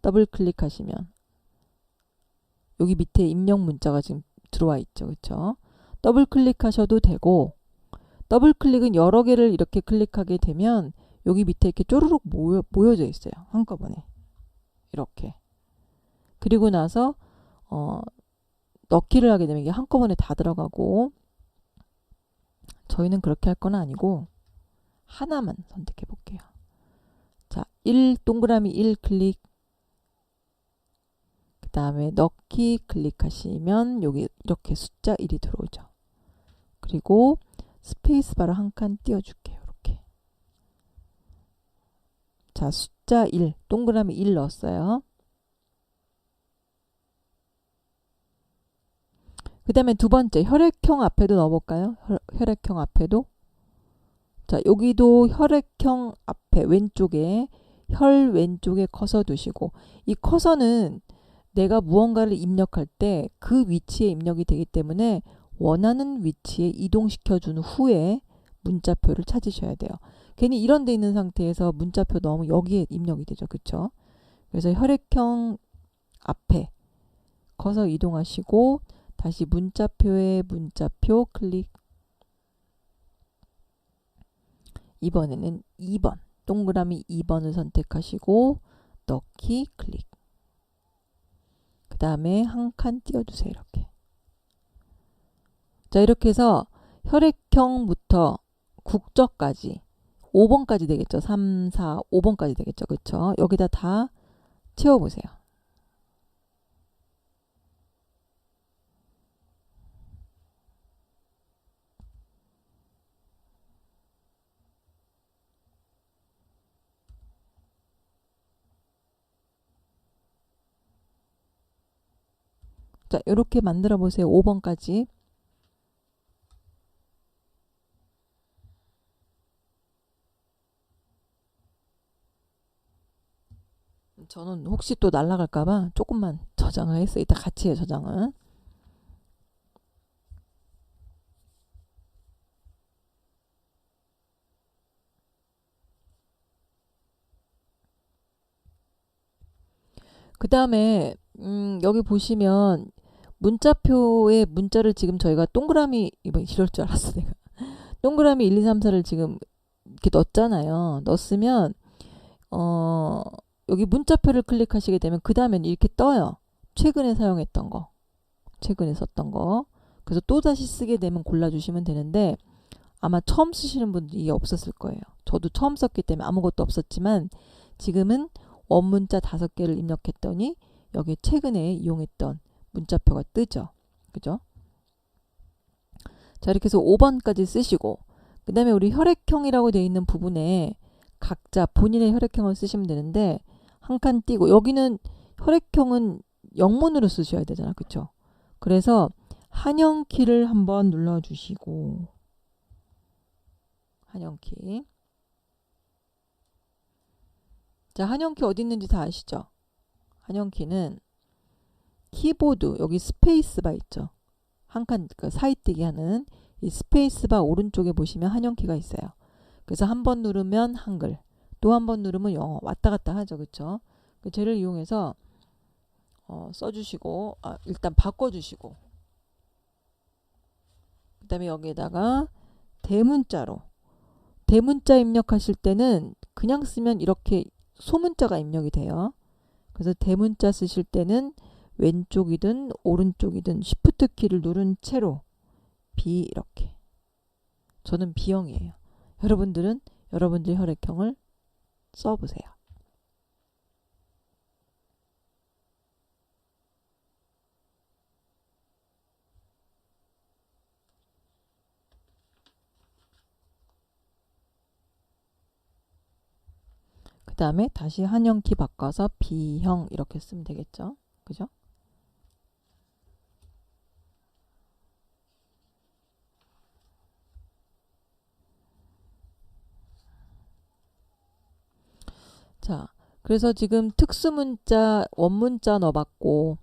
더블 클릭하시면 여기 밑에 입력 문자가 지금 들어와 있죠. 그렇죠? 더블 클릭하셔도 되고, 더블 클릭은 여러 개를 이렇게 클릭하게 되면 여기 밑에 이렇게 쪼르륵 모여져 있어요. 한꺼번에. 이렇게. 그리고 나서 넣기를 하게 되면 이게 한꺼번에 다 들어가고, 저희는 그렇게 할 건 아니고 하나만 선택해 볼게요. 자, 1 동그라미 1 클릭. 그 다음에 넣기 클릭하시면 여기 이렇게 숫자 1이 들어오죠. 그리고 스페이스바를 한 칸 띄워줄게요. 이렇게. 자, 숫자 1 동그라미 1 넣었어요. 그 다음에 두 번째 혈액형 앞에도 넣어볼까요? 혈액형 앞에도. 자, 여기도 혈액형 앞에 왼쪽에 혈 왼쪽에 커서 두시고, 이 커서는 내가 무언가를 입력할 때 그 위치에 입력이 되기 때문에 원하는 위치에 이동시켜 준 후에 문자표를 찾으셔야 돼요. 괜히 이런 데 있는 상태에서 문자표 넣으면 여기에 입력이 되죠. 그쵸? 그래서 혈액형 앞에 커서 이동하시고 다시 문자표에 문자표 클릭. 이번에는 2번 동그라미 2번을 선택하시고 넣기 클릭. 그 다음에 한 칸 띄워주세요. 이렇게. 자, 이렇게 해서 혈액형부터 국적까지 5번까지 되겠죠. 3, 4, 5번까지 되겠죠. 그렇죠? 여기다 다 채워보세요. 자, 이렇게 만들어 보세요. 5번까지. 저는 혹시 또 날아갈까봐 조금만 저장을 했어요. 이따 같이 해요. 저장을. 그 다음에 여기 보시면 문자표에 문자를 지금 저희가 동그라미, 이번 이럴 줄 알았어 내가. 동그라미 1, 2, 3, 4를 지금 이렇게 넣었잖아요. 넣었으면 여기 문자표를 클릭하시게 되면 그 다음엔 이렇게 떠요. 최근에 사용했던 거, 최근에 썼던 거. 그래서 또다시 쓰게 되면 골라주시면 되는데, 아마 처음 쓰시는 분들이 없었을 거예요. 저도 처음 썼기 때문에 아무것도 없었지만 지금은 원문자 5개를 입력했더니 여기 최근에 이용했던 문자표가 뜨죠. 그죠? 자, 이렇게 해서 5번까지 쓰시고, 그 다음에 우리 혈액형이라고 되어 있는 부분에 각자 본인의 혈액형을 쓰시면 되는데, 한 칸 띄고, 여기는 혈액형은 영문으로 쓰셔야 되잖아. 그쵸? 그래서 한영키를 한번 눌러주시고, 한영키. 자, 한영키 어디 있는지 다 아시죠? 한영키는 키보드, 여기 스페이스바 있죠? 한 칸, 그 사이뜨기 하는 이 스페이스바 오른쪽에 보시면 한영키가 있어요. 그래서 한 번 누르면 한글, 또 한 번 누르면 영어 왔다 갔다 하죠. 그쵸? 쟤를 이용해서 써주시고 일단 바꿔주시고 그 다음에 여기에다가 대문자로 대문자 입력하실 때는 그냥 쓰면 이렇게 소문자가 입력이 돼요. 그래서 대문자 쓰실 때는 왼쪽이든 오른쪽이든 Shift 키를 누른 채로 B 이렇게. 저는 B형이에요. 여러분들은 여러분들 혈액형을 써보세요. 그 다음에 다시 한영키 바꿔서 B형 이렇게 쓰면 되겠죠. 그죠? 자, 그래서 지금 특수문자, 원문자 넣어봤고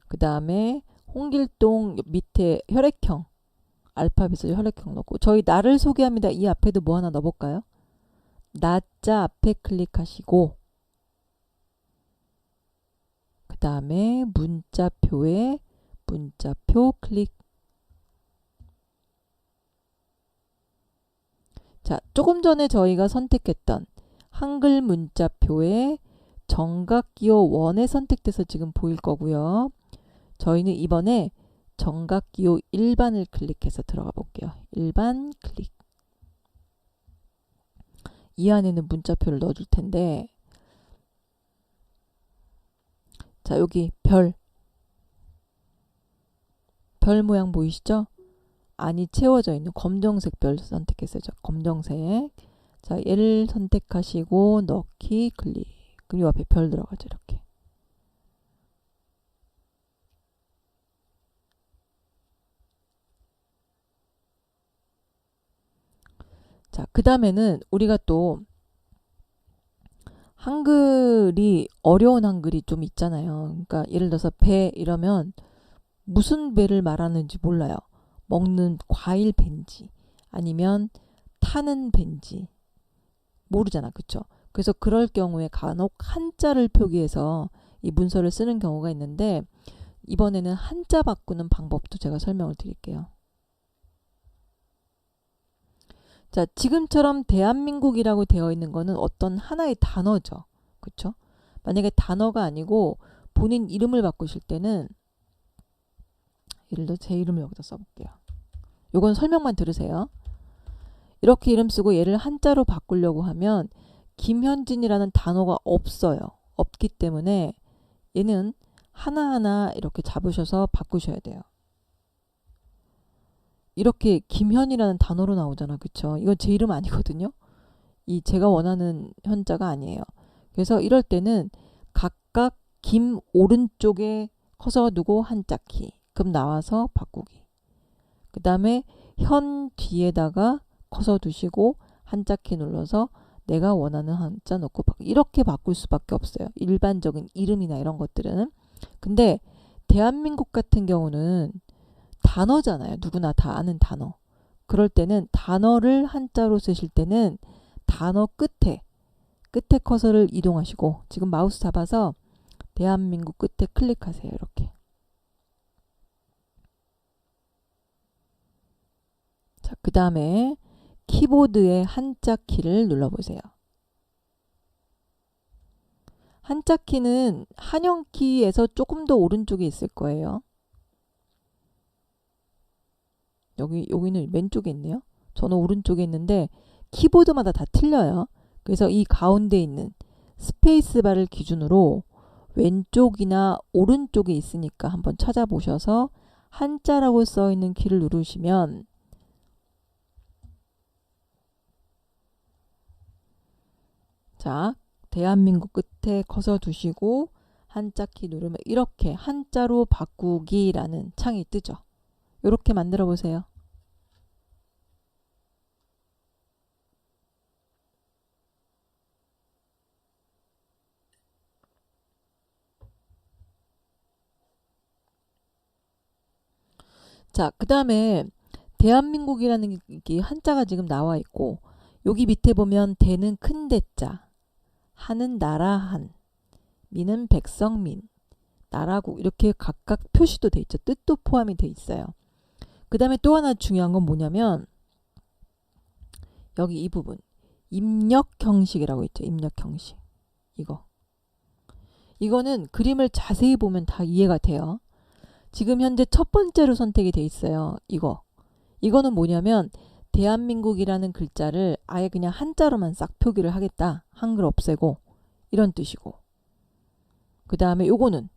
그 다음에 홍길동 밑에 혈액형 알파벳으로 혈액형 넣고 저희 나를 소개합니다. 이 앞에도 뭐 하나 넣어볼까요? 나자 앞에 클릭하시고 그 다음에 문자표에 문자표 클릭. 자, 조금 전에 저희가 선택했던 한글 문자표에 정각기호 원에 선택돼서 지금 보일 거고요. 저희는 이번에 정각기호 1반을 클릭해서 들어가 볼게요. 1반 클릭. 이 안에는 문자표를 넣어줄 텐데 자, 여기 별 모양 보이시죠? 안이 채워져 있는 검정색 별 선택했어요. 검정색. 자, 얘를 선택하시고 넣기 클릭. 그럼 이 앞에 별 들어가죠. 이렇게. 자, 그 다음에는 우리가 또 한글이 어려운 한글이 좀 있잖아요. 그러니까 예를 들어서 배 이러면 무슨 배를 말하는지 몰라요. 먹는 과일 배인지 아니면 타는 배인지 모르잖아. 그쵸? 그래서 그럴 경우에 간혹 한자를 표기해서 이 문서를 쓰는 경우가 있는데 이번에는 한자 바꾸는 방법도 제가 설명을 드릴게요. 자, 지금처럼 대한민국이라고 되어 있는 거는 어떤 하나의 단어죠. 그쵸? 만약에 단어가 아니고 본인 이름을 바꾸실 때는 예를 들어 제 이름을 여기다 써볼게요. 요건 설명만 들으세요. 이렇게 이름 쓰고 얘를 한자로 바꾸려고 하면 김현진이라는 단어가 없어요. 없기 때문에 얘는 하나하나 이렇게 잡으셔서 바꾸셔야 돼요. 이렇게 김현이라는 단어로 나오잖아. 그쵸? 이건 제 이름 아니거든요. 이 제가 원하는 현자가 아니에요. 그래서 이럴 때는 각각 김 오른쪽에 커서 두고 한자 키. 그럼 나와서 바꾸기. 그 다음에 현 뒤에다가 커서 두시고 한자 키 눌러서 내가 원하는 한자 넣고 이렇게 바꿀 수밖에 없어요. 일반적인 이름이나 이런 것들은. 근데 대한민국 같은 경우는 단어잖아요. 누구나 다 아는 단어. 그럴 때는 단어를 한자로 쓰실 때는 단어 끝에 커서를 이동하시고 지금 마우스 잡아서 대한민국 끝에 클릭하세요. 이렇게. 자, 그 다음에 키보드의 한자 키를 눌러보세요. 한자 키는 한영키에서 조금 더 오른쪽에 있을 거예요. 여기는 왼쪽에 있네요. 저는 오른쪽에 있는데 키보드마다 다 틀려요. 그래서 이 가운데 있는 스페이스바를 기준으로 왼쪽이나 오른쪽에 있으니까 한번 찾아보셔서 한자라고 써있는 키를 누르시면 자, 대한민국 끝에 커서 두시고 한자 키 누르면 이렇게 한자로 바꾸기라는 창이 뜨죠. 이렇게 만들어 보세요. 자, 그 다음에 대한민국이라는 게 한자가 지금 나와 있고 여기 밑에 보면 대는 큰 대자, 한은 나라 한, 민은 백성민, 나라국 이렇게 각각 표시도 돼 있죠. 뜻도 포함이 돼 있어요. 그 다음에 또 하나 중요한 건 뭐냐면 여기 이 부분 입력 형식이라고 있죠. 입력 형식. 이거는 그림을 자세히 보면 다 이해가 돼요. 지금 현재 첫 번째로 선택이 돼 있어요. 이거는 뭐냐면 대한민국이라는 글자를 아예 그냥 한자로만 싹 표기를 하겠다. 한글 없애고 이런 뜻이고. 그 다음에 요거는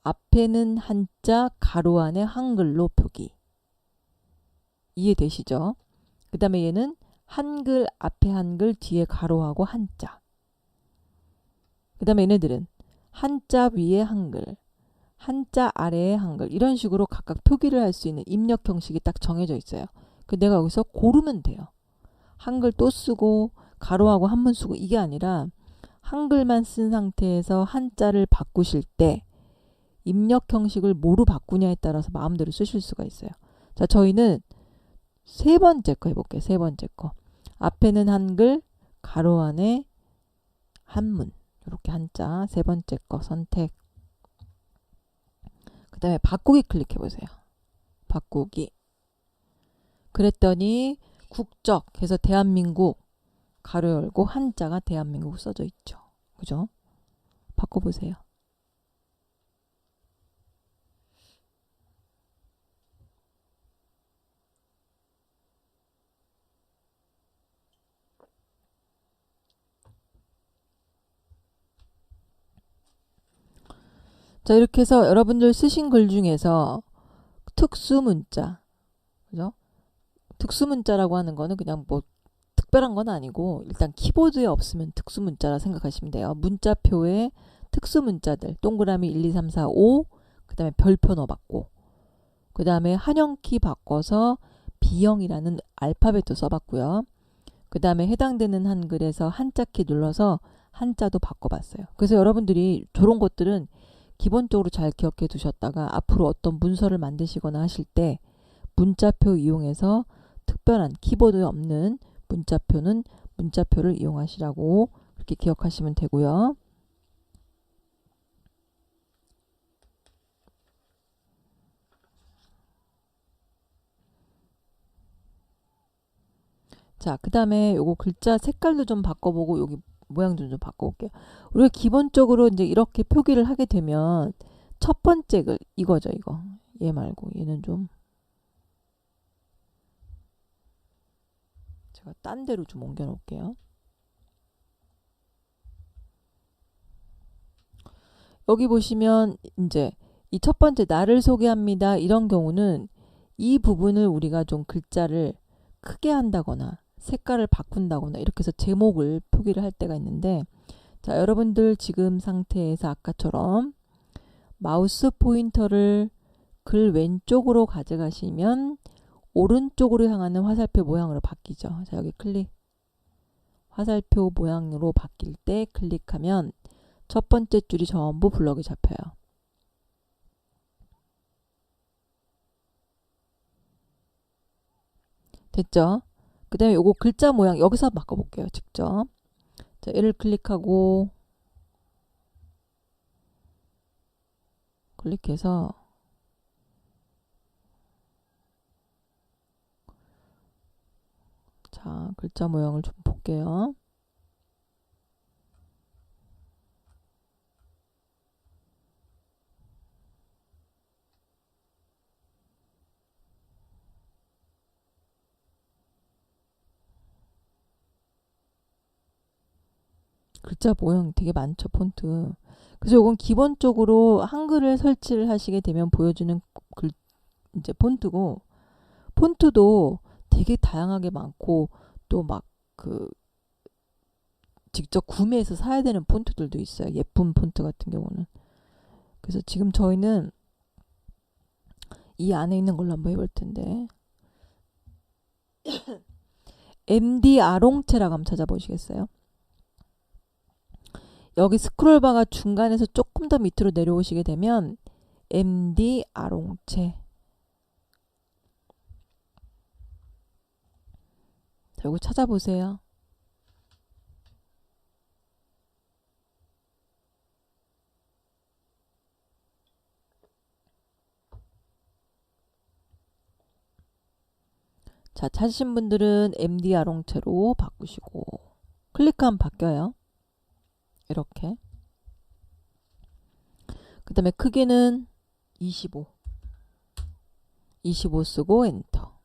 앞에는 한자 가로 안에 한글로 표기. 이해되시죠? 그 다음에 얘는 한글 앞에 한글 뒤에 가로하고 한자. 그 다음에 얘네들은 한자 위에 한글, 한자 아래에 한글 이런 식으로 각각 표기를 할 수 있는 입력 형식이 딱 정해져 있어요. 그 내가 여기서 고르면 돼요. 한글 또 쓰고 가로하고 한문 쓰고 이게 아니라 한글만 쓴 상태에서 한자를 바꾸실 때 입력 형식을 뭐로 바꾸냐에 따라서 마음대로 쓰실 수가 있어요. 자, 저희는 세 번째 거 해볼게요. 세 번째 거. 앞에는 한글, 가로 안에 한문. 이렇게 한자. 세 번째 거 선택. 그 다음에 바꾸기 클릭해 보세요. 바꾸기. 그랬더니 국적 해서 대한민국 가로 열고 한자가 대한민국 써져 있죠. 그죠? 바꿔보세요. 자, 이렇게 해서 여러분들 쓰신 글 중에서 특수문자, 그죠? 특수문자라고 하는 거는 그냥 뭐 특별한 건 아니고 일단 키보드에 없으면 특수문자라 생각하시면 돼요. 문자표에 특수문자들 동그라미 1, 2, 3, 4, 5 그 다음에 별표 넣어봤고 그 다음에 한영키 바꿔서 B형이라는 알파벳도 써봤고요. 그 다음에 해당되는 한글에서 한자키 눌러서 한자도 바꿔봤어요. 그래서 여러분들이 저런 것들은 기본적으로 잘 기억해 두셨다가 앞으로 어떤 문서를 만드시거나 하실 때 문자표 이용해서 특별한 키보드에 없는 문자표는 문자표를 이용하시라고 그렇게 기억하시면 되고요. 자, 그 다음에 요거 글자 색깔도 좀 바꿔보고 여기 모양도 좀 바꿔볼게요. 우리가 기본적으로 이제 이렇게 표기를 하게 되면 첫 번째 글 이거죠. 얘 말고 얘는 좀 제가 딴 데로 좀 옮겨 놓을게요. 여기 보시면 이제 이 첫 번째 나를 소개합니다. 이런 경우는 이 부분을 우리가 좀 글자를 크게 한다거나 색깔을 바꾼다거나 이렇게 해서 제목을 표기를 할 때가 있는데 자, 여러분들 지금 상태에서 아까처럼 마우스 포인터를 글 왼쪽으로 가져가시면 오른쪽으로 향하는 화살표 모양으로 바뀌죠. 자, 여기 클릭. 화살표 모양으로 바뀔 때 클릭하면 첫 번째 줄이 전부 블럭이 잡혀요. 됐죠? 그 다음에 요거 글자 모양 여기서 바꿔볼게요. 직접. 자, 얘를 클릭하고 클릭해서 자, 글자 모양을 좀 볼게요. 글자 모양 되게 많죠, 폰트. 그래서 이건 기본적으로 한글을 설치를 하시게 되면 보여주는 글, 이제 폰트고, 폰트도 되게 다양하게 많고, 또 막 그, 직접 구매해서 사야 되는 폰트들도 있어요. 예쁜 폰트 같은 경우는. 그래서 지금 저희는 이 안에 있는 걸로 한번 해볼 텐데, MD 아롱체라고 한번 찾아보시겠어요? 여기 스크롤바가 중간에서 조금 더 밑으로 내려오시게 되면 MD 아롱체 이거 찾아보세요. 자, 찾으신 분들은 MD 아롱체로 바꾸시고 클릭하면 바뀌어요. 이렇게. 그 다음에 크기는 25 쓰고 엔터.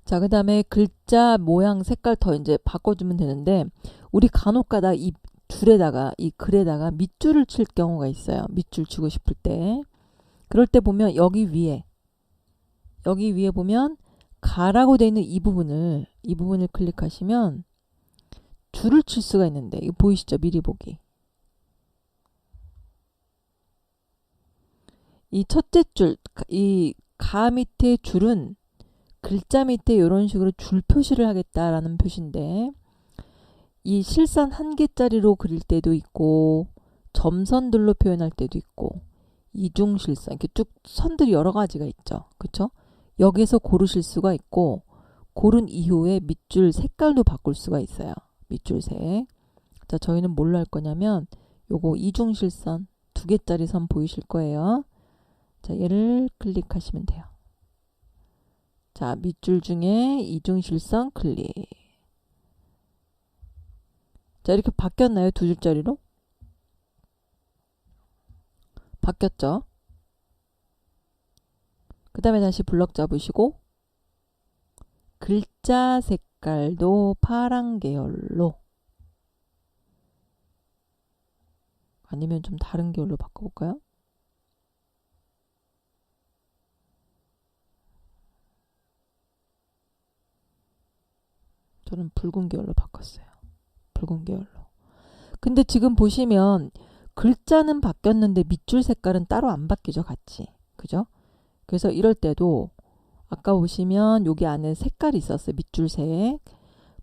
자, 그 다음에 글자 모양 색깔 더 이제 바꿔주면 되는데, 우리 간혹가다 이 줄에다가, 이 글에다가 밑줄을 칠 경우가 있어요. 밑줄 치고 싶을 때. 그럴 때 보면 여기 위에 보면 가라고 되어 있는 이 부분을 클릭하시면 줄을 칠 수가 있는데, 이거 보이시죠? 미리 보기. 이 첫째 줄, 이 가 밑에 줄은 글자 밑에 이런 식으로 줄 표시를 하겠다라는 표시인데, 이 실선 한 개짜리로 그릴 때도 있고 점선들로 표현할 때도 있고 이중실선 이렇게 쭉 선들이 여러 가지가 있죠. 그쵸? 여기서 고르실 수가 있고, 고른 이후에 밑줄 색깔도 바꿀 수가 있어요. 밑줄 색. 자, 저희는 뭘로 할 거냐면 요거 이중실선 2개짜리 선 보이실 거예요. 자, 얘를 클릭하시면 돼요. 자, 밑줄 중에 이중실선 클릭. 자, 이렇게 바뀌었나요? 2줄짜리로? 바뀌었죠? 그 다음에 다시 블럭 잡으시고 글자 색깔도 파란 계열로, 아니면 좀 다른 계열로 바꿔볼까요? 저는 붉은 계열로 바꿨어요. 붉은 계열로. 근데 지금 보시면 글자는 바뀌었는데 밑줄 색깔은 따로 안 바뀌죠, 같이. 그죠? 그래서 이럴 때도 아까 보시면 여기 안에 색깔이 있었어요. 밑줄 색.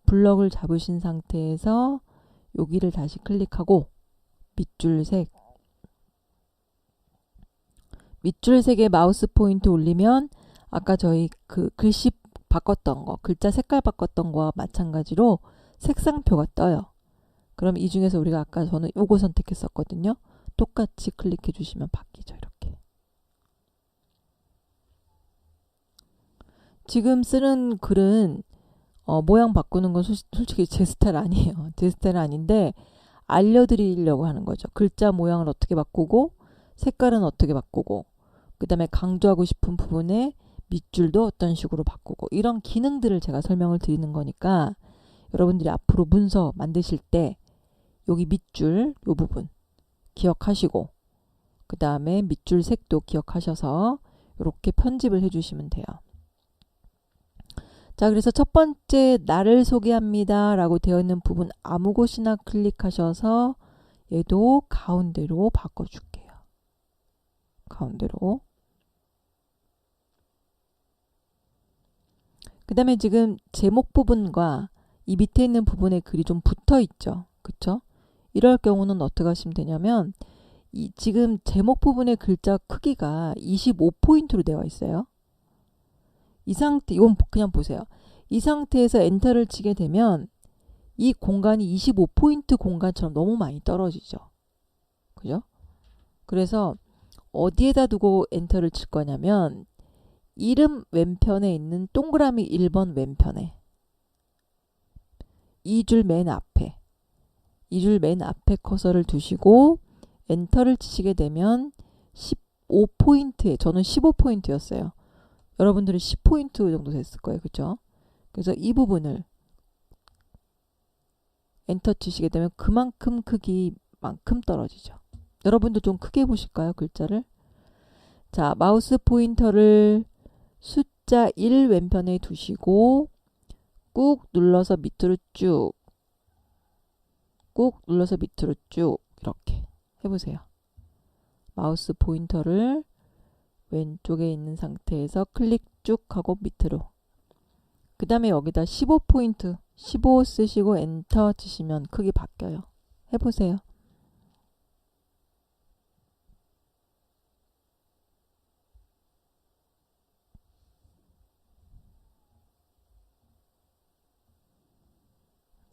블럭을 잡으신 상태에서 여기를 다시 클릭하고 밑줄 색. 밑줄 색에 마우스 포인트 올리면 아까 저희 그 글씨 바꿨던 거, 글자 색깔 바꿨던 거와 마찬가지로 색상표가 떠요. 그럼 이 중에서 우리가 아까 저는 요거 선택했었거든요. 똑같이 클릭해 주시면 바뀌죠. 이렇게. 지금 쓰는 글은 모양 바꾸는 건 솔직히 제 스타일 아니에요. 제 스타일 아닌데 알려드리려고 하는 거죠. 글자 모양을 어떻게 바꾸고 색깔은 어떻게 바꾸고, 그 다음에 강조하고 싶은 부분에 밑줄도 어떤 식으로 바꾸고, 이런 기능들을 제가 설명을 드리는 거니까 여러분들이 앞으로 문서 만드실 때 여기 밑줄 요 부분 기억하시고, 그 다음에 밑줄 색도 기억하셔서 이렇게 편집을 해주시면 돼요. 자, 그래서 첫 번째 나를 소개합니다 라고 되어 있는 부분 아무 곳이나 클릭하셔서 얘도 가운데로 바꿔줄게요. 가운데로. 그 다음에 지금 제목 부분과 이 밑에 있는 부분에 글이 좀 붙어 있죠. 그쵸? 이럴 경우는 어떻게 하시면 되냐면, 이 지금 제목 부분의 글자 크기가 25포인트로 되어 있어요. 이 상태, 이건 그냥 보세요. 이 상태에서 엔터를 치게 되면 이 공간이 25포인트 공간처럼 너무 많이 떨어지죠. 그죠? 그래서 어디에다 두고 엔터를 칠 거냐면, 이름 왼편에 있는 동그라미 1번 왼편에, 이 줄 맨 앞에, 이 줄 맨 앞에 커서를 두시고 엔터를 치시게 되면 15포인트에, 저는 15포인트였어요. 여러분들은 10포인트 정도 됐을 거예요. 그죠? 그래서 이 부분을 엔터 치시게 되면 그만큼 크기만큼 떨어지죠. 여러분도 좀 크게 보실까요? 글자를. 자, 마우스 포인터를 숫자 1 왼편에 두시고 꾹 눌러서 밑으로 쭉, 꾹 눌러서 밑으로 쭉 이렇게 해보세요. 마우스 포인터를 왼쪽에 있는 상태에서 클릭 쭉 하고 밑으로. 그 다음에 여기다 15포인트 15 쓰시고 엔터 치시면 크기 바뀌어요. 해보세요.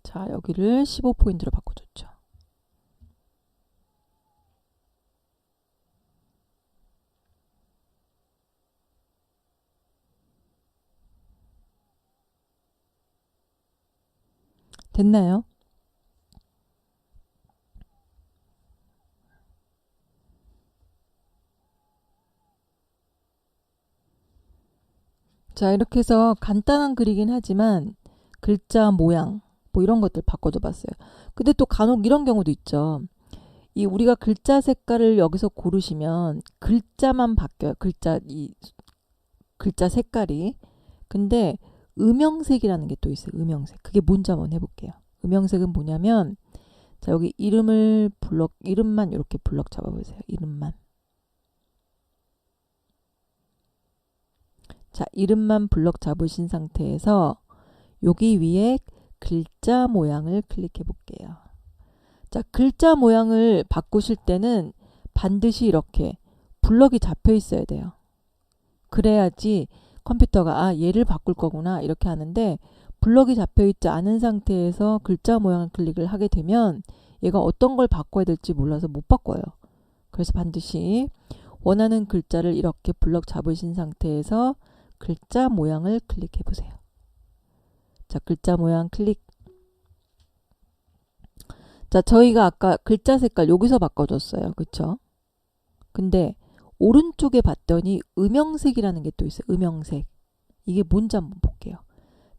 자, 여기를 15포인트로 바꿔줬죠. 됐나요? 자, 이렇게 해서 간단한 글이긴 하지만 글자 모양 뭐 이런 것들 바꿔줘 봤어요. 근데 또 간혹 이런 경우도 있죠. 이 우리가 글자 색깔을 여기서 고르시면 글자만 바뀌어요. 글자 색깔이. 근데 음영색이라는 게 또 있어요. 음영색. 그게 뭔지 한번 해볼게요. 음영색은 뭐냐면 자, 여기 이름만 이렇게 블럭 잡아보세요. 이름만. 자, 이름만 블럭 잡으신 상태에서 여기 위에 글자 모양을 클릭해 볼게요. 자, 글자 모양을 바꾸실 때는 반드시 이렇게 블럭이 잡혀 있어야 돼요. 그래야지 컴퓨터가 얘를 바꿀 거구나 이렇게 하는데 블럭이 잡혀 있지 않은 상태에서 글자 모양을 클릭을 하게 되면 얘가 어떤 걸 바꿔야 될지 몰라서 못 바꿔요. 그래서 반드시 원하는 글자를 이렇게 블럭 잡으신 상태에서 글자 모양을 클릭해 보세요. 자, 글자 모양 클릭. 자, 저희가 아까 글자 색깔 여기서 바꿔줬어요. 그쵸? 근데 오른쪽에 봤더니 음영색이라는 게 또 있어요. 음영색. 이게 뭔지 한번 볼게요.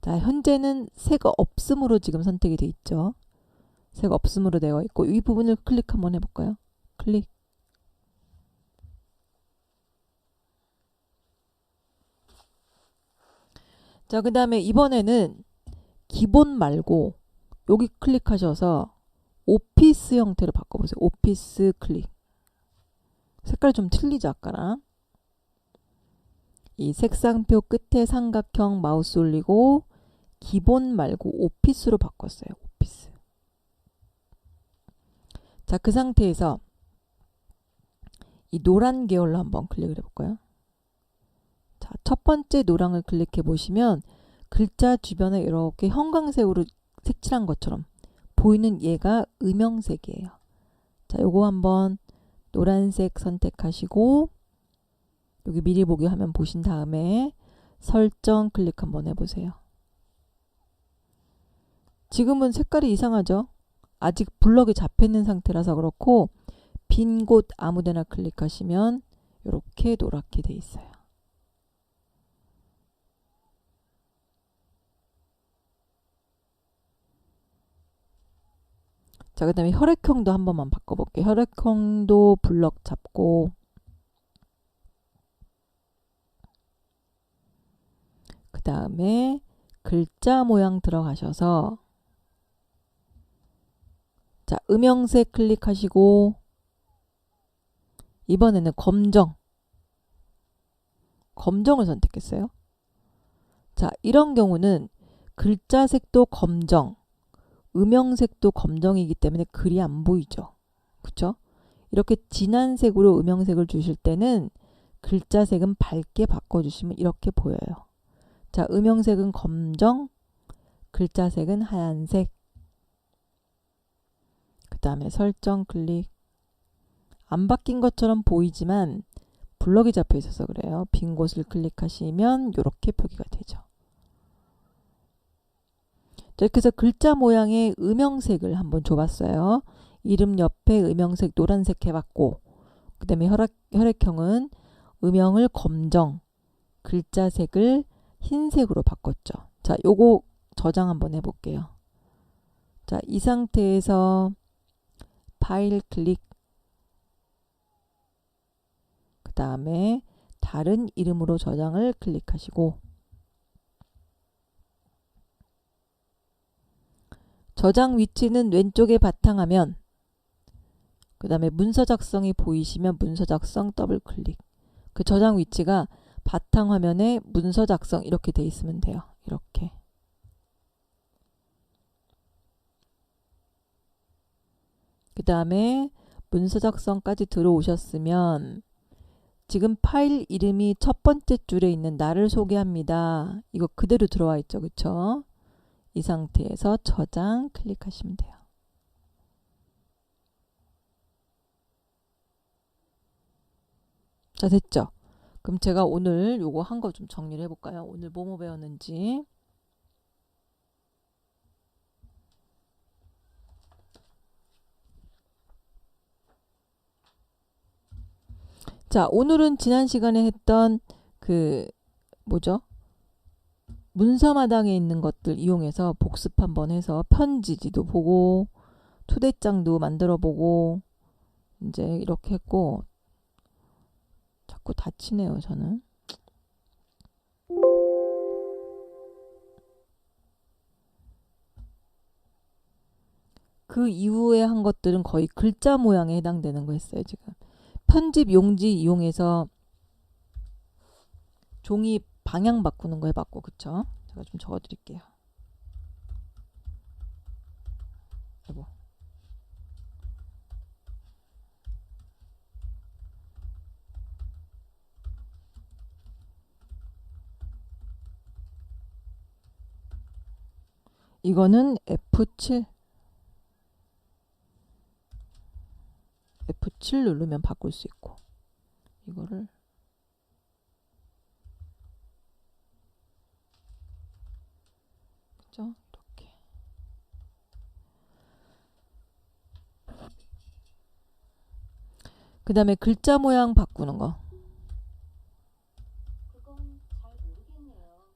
자, 현재는 색 없음으로 지금 선택이 돼 있죠. 색 없음으로 되어 있고 이 부분을 클릭 한번 해볼까요? 클릭. 자, 그 다음에 이번에는 기본 말고 여기 클릭하셔서 오피스 형태로 바꿔보세요. 오피스 클릭. 색깔 좀 틀리죠, 아까랑. 이 색상표 끝에 삼각형 마우스 올리고 기본 말고 오피스로 바꿨어요. 오피스. 자, 그 상태에서 이 노란 계열로 한번 클릭을 해볼까요? 자, 첫 번째 노랑을 클릭해 보시면 글자 주변에 이렇게 형광색으로 색칠한 것처럼 보이는 얘가 음영색이에요. 자, 요거 한번 노란색 선택하시고 여기 미리 보기 화면 보신 다음에 설정 클릭 한번 해보세요. 지금은 색깔이 이상하죠? 아직 블럭이 잡혀있는 상태라서 그렇고 빈 곳 아무데나 클릭하시면 이렇게 노랗게 돼 있어요. 자, 그 다음에 혈액형도 한 번만 바꿔볼게요. 혈액형도 블럭 잡고 그 다음에 글자 모양 들어가셔서 자, 음영색 클릭하시고 이번에는 검정을 선택했어요. 자, 이런 경우는 글자 색도 검정, 음영색도 검정이기 때문에 글이 안 보이죠. 그쵸? 이렇게 진한 색으로 음영색을 주실 때는 글자 색은 밝게 바꿔주시면 이렇게 보여요. 자, 음영색은 검정, 글자 색은 하얀색. 그 다음에 설정 클릭. 안 바뀐 것처럼 보이지만 블럭이 잡혀 있어서 그래요. 빈 곳을 클릭하시면 이렇게 표기가 되죠. 자, 이렇게 해서 글자 모양의 음영색을 한번 줘봤어요. 이름 옆에 음영색 노란색 해봤고 그 다음에 혈액형은 음영을 검정, 글자 색을 흰색으로 바꿨죠. 자, 요거 저장 한번 해볼게요. 자, 이 상태에서 파일 클릭. 그 다음에 다른 이름으로 저장을 클릭하시고 저장 위치는 왼쪽에 바탕화면 그 다음에 문서 작성이 보이시면 문서 작성 더블 클릭. 그 저장 위치가 바탕화면에 문서 작성 이렇게 돼 있으면 돼요. 이렇게. 다음에 문서 작성까지 들어오셨으면 지금 파일 이름이 첫 번째 줄에 있는 나를 소개합니다. 이거 그대로 들어와 있죠. 그쵸? 이 상태에서 저장 클릭하시면 돼요. 자, 됐죠? 그럼 제가 오늘 요거 한 거 좀 정리를 해볼까요? 오늘 뭐뭐 배웠는지. 자, 오늘은 지난 시간에 했던 그 뭐죠? 문서마당에 있는 것들 이용해서 복습 한번 해서 편지지도 보고 초대장도 만들어 보고 이제 이렇게 했고, 자꾸 다치네요 저는. 그 이후에 한 것들은 거의 글자 모양에 해당되는 거 했어요. 지금 편집 용지 이용해서 종이 방향 바꾸는 거 해봤고, 그쵸? 제가 좀 적어 드릴게요. 아이고. 이거는 F7 누르면 바꿀 수 있고, 이거를 그죠? 이렇게. 그 다음에 글자 모양 바꾸는 거. 그건 잘 모르겠네요.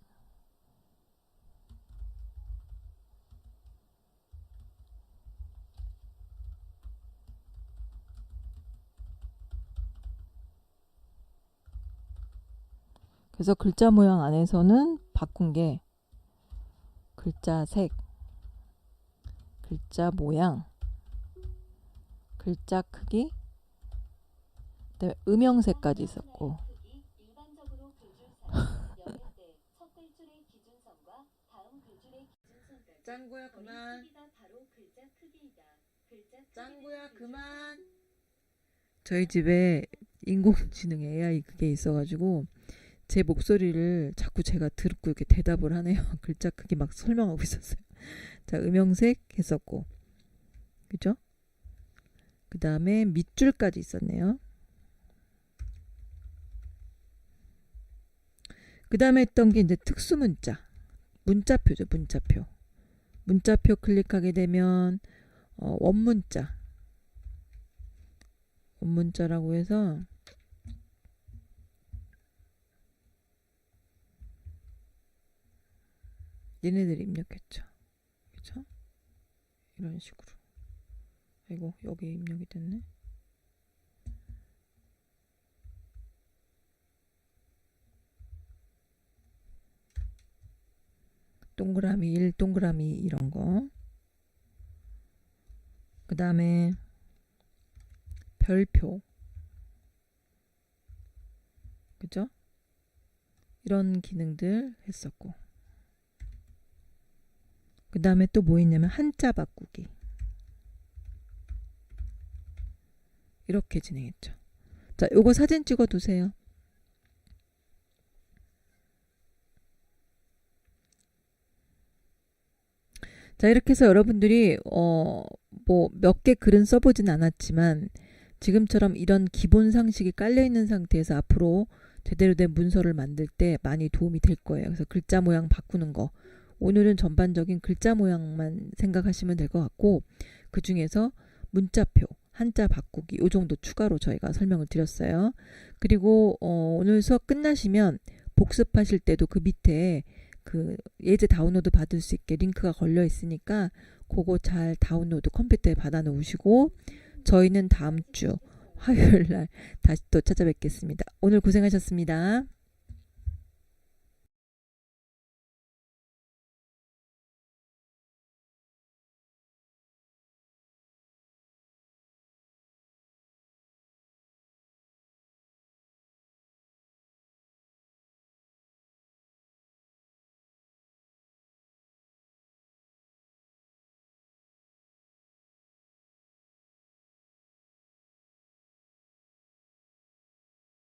그래서 글자 모양 안에서는 바꾼 게 글자 색, 글자 모양, 글자 크기, 그다음에 음영색까지 있었고, 일반적으로 글줄사는 여덟 대, 첫 글줄의 기준선과 다음 글줄의 기준선까지 짱구야 거리 그만. 크기가 바로 글자 크기이다. 글자 짱구야 크기는 그만. 저희 집에 인공지능 AI 그게 있어가지고 제 목소리를 자꾸 제가 듣고 이렇게 대답을 하네요. 글자 크기 막 설명하고 있었어요. 자, 음영색 했었고, 그죠? 그 다음에 밑줄까지 있었네요. 그 다음에 했던 게 이제 특수문자, 문자표죠. 문자표. 문자표 클릭하게 되면 원문자라고 해서 얘네들이 입력했죠. 그죠? 이런 식으로. 아이고, 여기 입력이 됐네. 동그라미 1, 동그라미 이런 거. 그 다음에 별표. 그죠? 이런 기능들 했었고. 그 다음에 또 뭐 있냐면 한자 바꾸기. 이렇게 진행했죠. 자, 요거 사진 찍어 두세요. 자, 이렇게 해서 여러분들이 뭐 몇 개 글은 써보진 않았지만 지금처럼 이런 기본 상식이 깔려 있는 상태에서 앞으로 제대로 된 문서를 만들 때 많이 도움이 될 거예요. 그래서 글자 모양 바꾸는 거, 오늘은 전반적인 글자 모양만 생각하시면 될 것 같고, 그 중에서 문자표, 한자 바꾸기 요 정도 추가로 저희가 설명을 드렸어요. 그리고 오늘 수업 끝나시면 복습하실 때도 그 밑에 그 예제 다운로드 받을 수 있게 링크가 걸려 있으니까 그거 잘 다운로드 컴퓨터에 받아 놓으시고, 저희는 다음 주 화요일 날 다시 또 찾아뵙겠습니다. 오늘 고생하셨습니다.